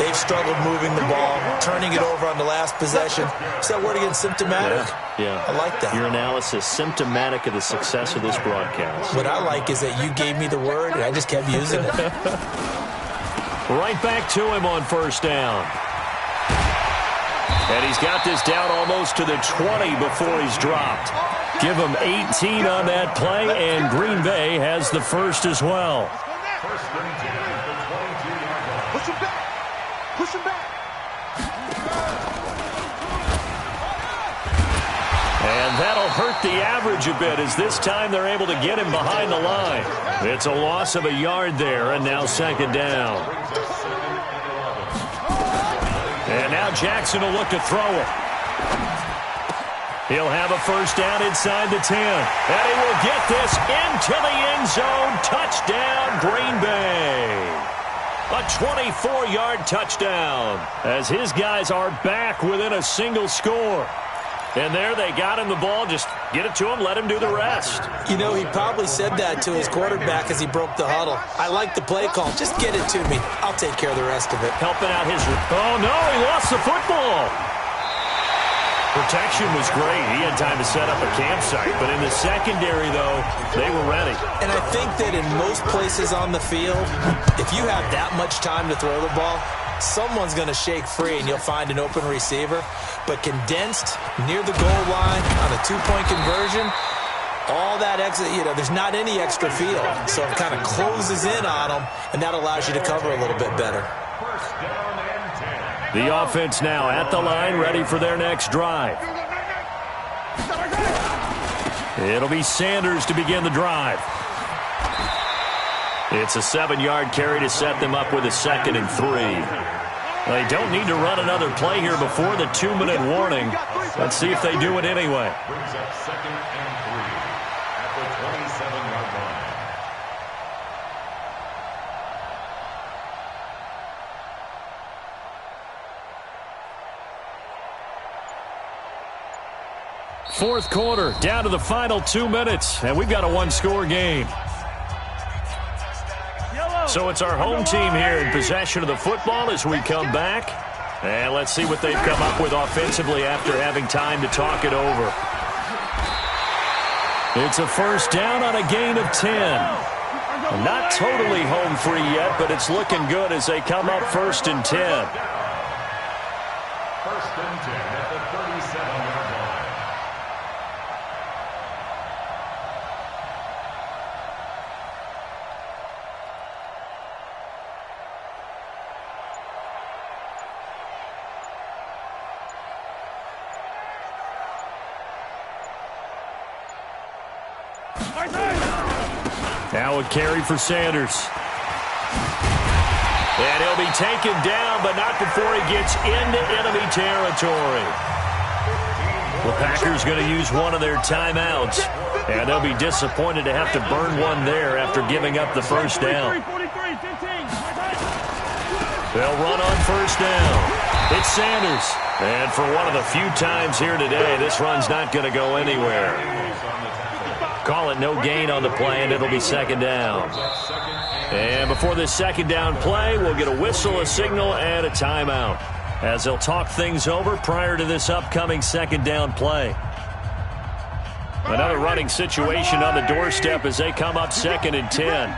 they've struggled moving the ball, turning it over on the last possession. Is that word again, symptomatic?
Yeah.
I like that.
Your analysis, symptomatic of the success of this broadcast.
What I like is that you gave me the word, and I just kept using it.
Right back to him on 1st down. And he's got this down almost to the 20 before he's dropped. Give him 18 on that play, and Green Bay has the first as well.
Push him back. Push him back.
And that'll hurt the average a bit as this time they're able to get him behind the line. It's a loss of a yard there, and now 2nd down. And now Jackson will look to throw it. He'll have a 1st down inside the 10. And he will get this into the end zone. Touchdown, Green Bay. A 24-yard touchdown as his guys are back within a single score. And there they got him the ball. Just get it to him, let him do the rest.
You know, he probably said that to his quarterback as he broke the huddle. I like the play call. Just get it to me. I'll take care of the rest of it.
Helping out his... Oh, no, he lost the football. Protection was great. He had time to set up a campsite. But in the secondary, though, they were ready.
And I think that in most places on the field, if you have that much time to throw the ball, someone's going to shake free and you'll find an open receiver. But condensed near the goal line on a 2-point conversion, all that exit, there's not any extra field. So it kind of closes in on them, and that allows you to cover a little bit better.
The offense now at the line, ready for their next drive. It'll be Sanders to begin the drive. It's a 7-yard carry to set them up with a 2nd and 3. They don't need to run another play here before the 2-minute warning. Let's see if they do it anyway.
Brings up 2nd and 3 at the 27-yard line.
Fourth quarter, down to the final 2 minutes, and we've got a 1-score game. So it's our home team here in possession of the football as we come back. And let's see what they've come up with offensively after having time to talk it over. It's a 1st down on a gain of 10. Not totally home free yet, but it's looking good as they come up 1st and 10.
1st and 10 at the 37-yard line.
Now a carry for Sanders. And he'll be taken down, but not before he gets into enemy territory. The Packers going to use one of their timeouts, and they'll be disappointed to have to burn one there after giving up the 1st down. They'll run on 1st down. It's Sanders. And for one of the few times here today, this run's not going to go anywhere. Call it no gain on the play, and it'll be 2nd down. And before this second down play, we'll get a whistle, a signal, and a timeout, as they'll talk things over prior to this upcoming second down play. Another running situation on the doorstep as they come up 2nd and 10.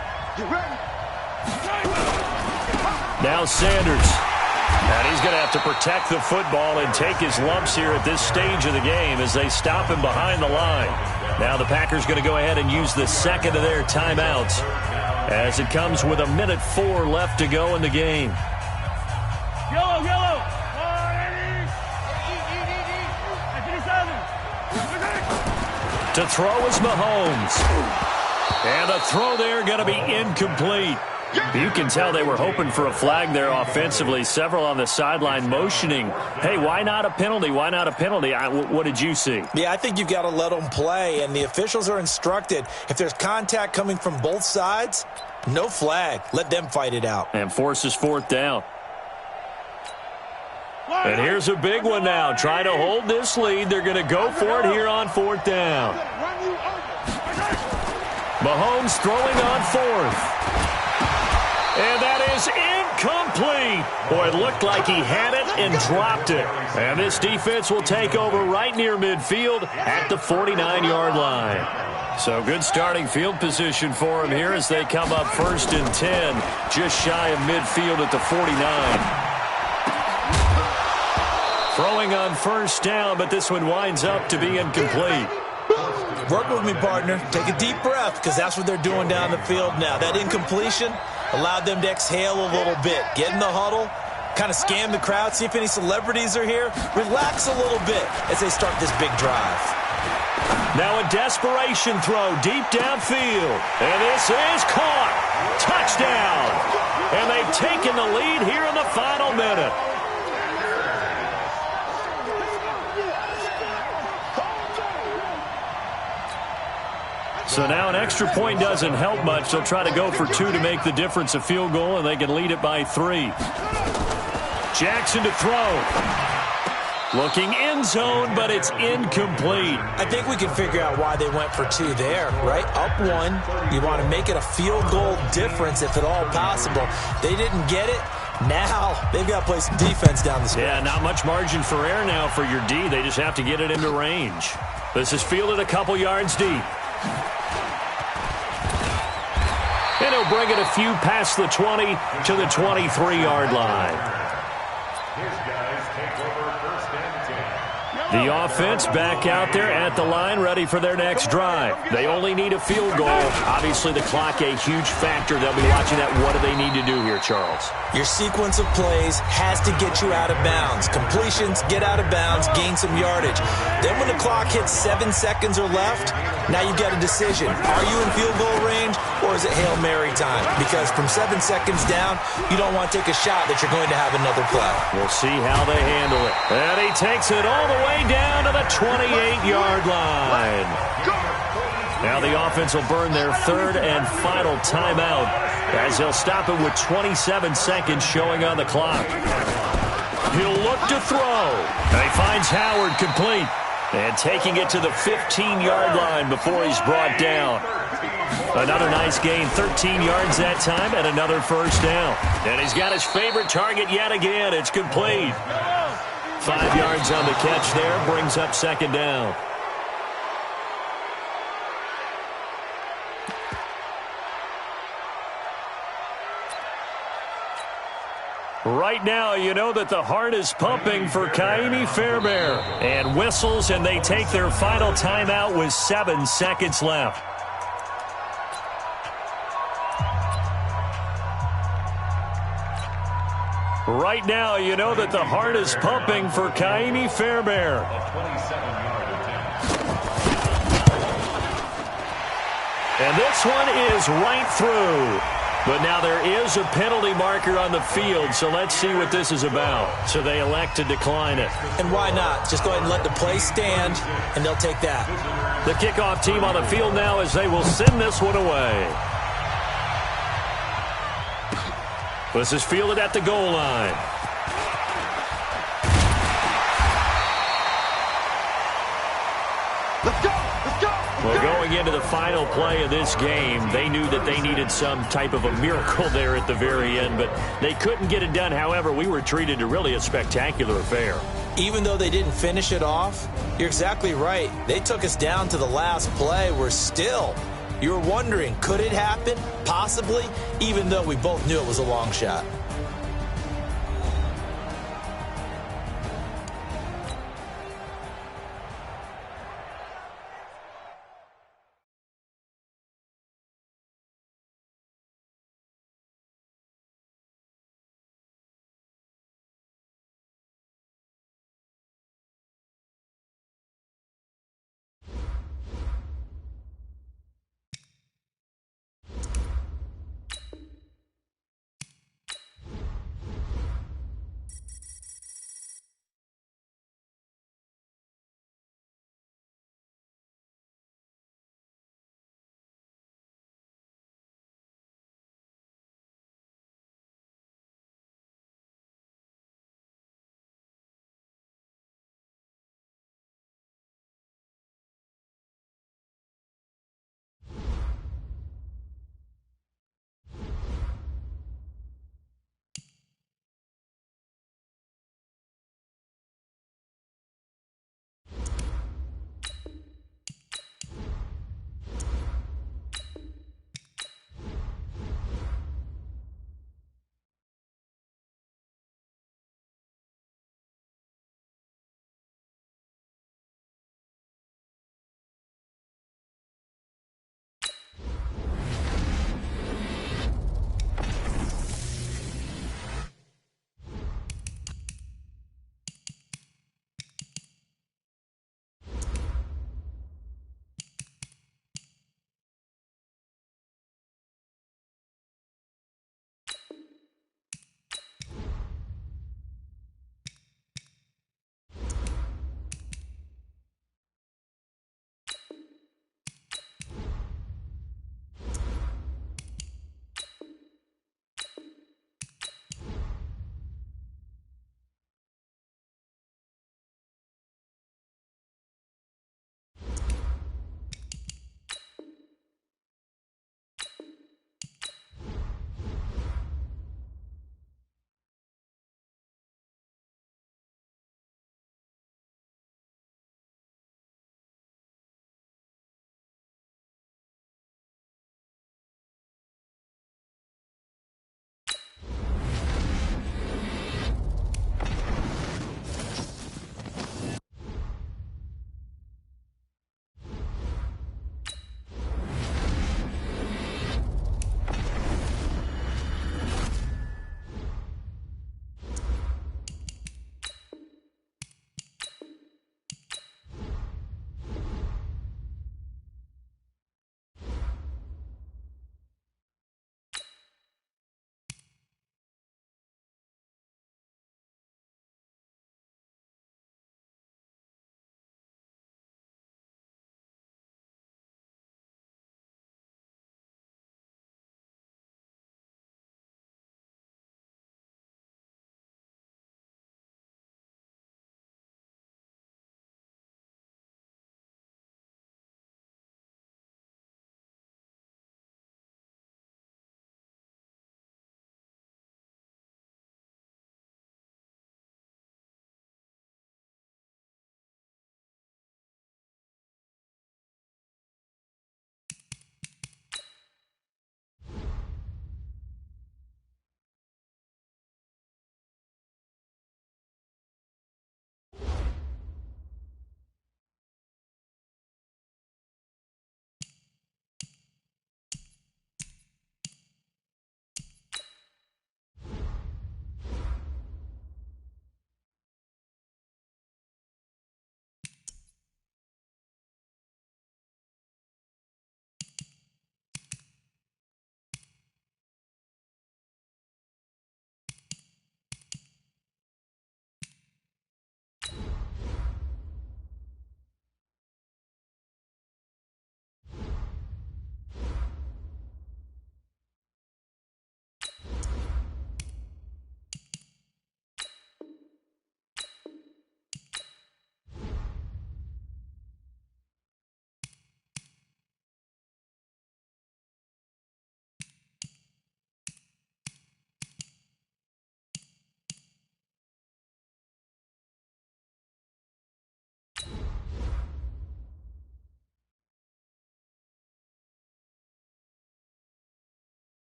Now Sanders. And he's going to have to protect the football and take his lumps here at this stage of the game as they stop him behind the line. Now the Packers going to go ahead and use the second of their timeouts as it comes with 1:04 left to go in the game.
Yellow, yellow.
To throw is Mahomes. And the throw there going to be incomplete. You can tell they were hoping for a flag there offensively. Several on the sideline motioning, hey, why not a penalty? Why not a penalty? What did you see?
Yeah, I think you've got to let them play, and the officials are instructed. If there's contact coming from both sides, no flag. Let them fight it out.
And forces 4th down. And here's a big one now. Trying to hold this lead. They're going to go for it here on 4th down. Mahomes throwing on 4th. And that is incomplete. Boy, it looked like he had it and dropped it. And this defense will take over right near midfield at the 49-yard line. So good starting field position for him here as they come up 1st and 10, just shy of midfield at the 49. Throwing on 1st down, but this one winds up to be incomplete.
Work with me, partner. Take a deep breath, because that's what they're doing down the field now. That incompletion allowed them to exhale a little bit. Get in the huddle, kind of scan the crowd, see if any celebrities are here. Relax a little bit as they start this big drive.
Now a desperation throw deep downfield. And this is caught. Touchdown. And they've taken the lead here in the final minute. So now an extra point doesn't help much. They'll try to go for 2 to make the difference a field goal, and they can lead it by 3. Jackson to throw. Looking end zone, but it's incomplete.
I think we can figure out why they went for 2 there, right? Up 1. You want to make it a field goal difference if at all possible. They didn't get it. Now they've got to play some defense down the stretch.
Yeah, not much margin for error now for your D. They just have to get it into range. This is fielded a couple yards deep. And he'll bring it a few past the 20 to the 23-yard line.
His guys take over 1st and 10.
The offense back out there at the line, ready for their next drive. They only need a field goal. Obviously, the clock a huge factor. They'll be watching that. What do they need to do here, Charles?
Your sequence of plays has to get you out of bounds. Completions, get out of bounds, gain some yardage. Then when the clock hits 7 seconds or left, now you've got a decision. Are you in field goal range, or is it Hail Mary time? Because from 7 seconds down, you don't want to take a shot that you're going to have another play.
We'll see how they handle it. And he takes it all the way down to the 28-yard line. Now the offense will burn their 3rd and final timeout as they'll stop it with 27 seconds showing on the clock. He'll look to throw. And he finds Howard complete. And taking it to the 15-yard line before he's brought down. Another nice gain, 13 yards that time, and another 1st down. And he's got his favorite target yet again. It's complete. 5 yards on the catch there, brings up 2nd down. Right now, you know that the heart is pumping for Kaimi Fairbairn. And whistles, and they take their final timeout with 7 seconds left. Right now, you know that the heart is pumping for Kaimi Fairbairn. And this one is right through. But now there is a penalty marker on the field, so let's see what this is about. So they elect to decline it.
And why not? Just go ahead and let the play stand, and they'll take that.
The kickoff team on the field now as they will send this one away. This is fielded at the goal line.
Let's go! Let's go!
Well, going into the final play of this game, they knew that they needed some type of a miracle there at the very end, but they couldn't get it done. However, we were treated to really a spectacular affair.
Even though they didn't finish it off, you're exactly right. They took us down to the last play. We're still, you were wondering, could it happen? Possibly, even though we both knew it was a long shot.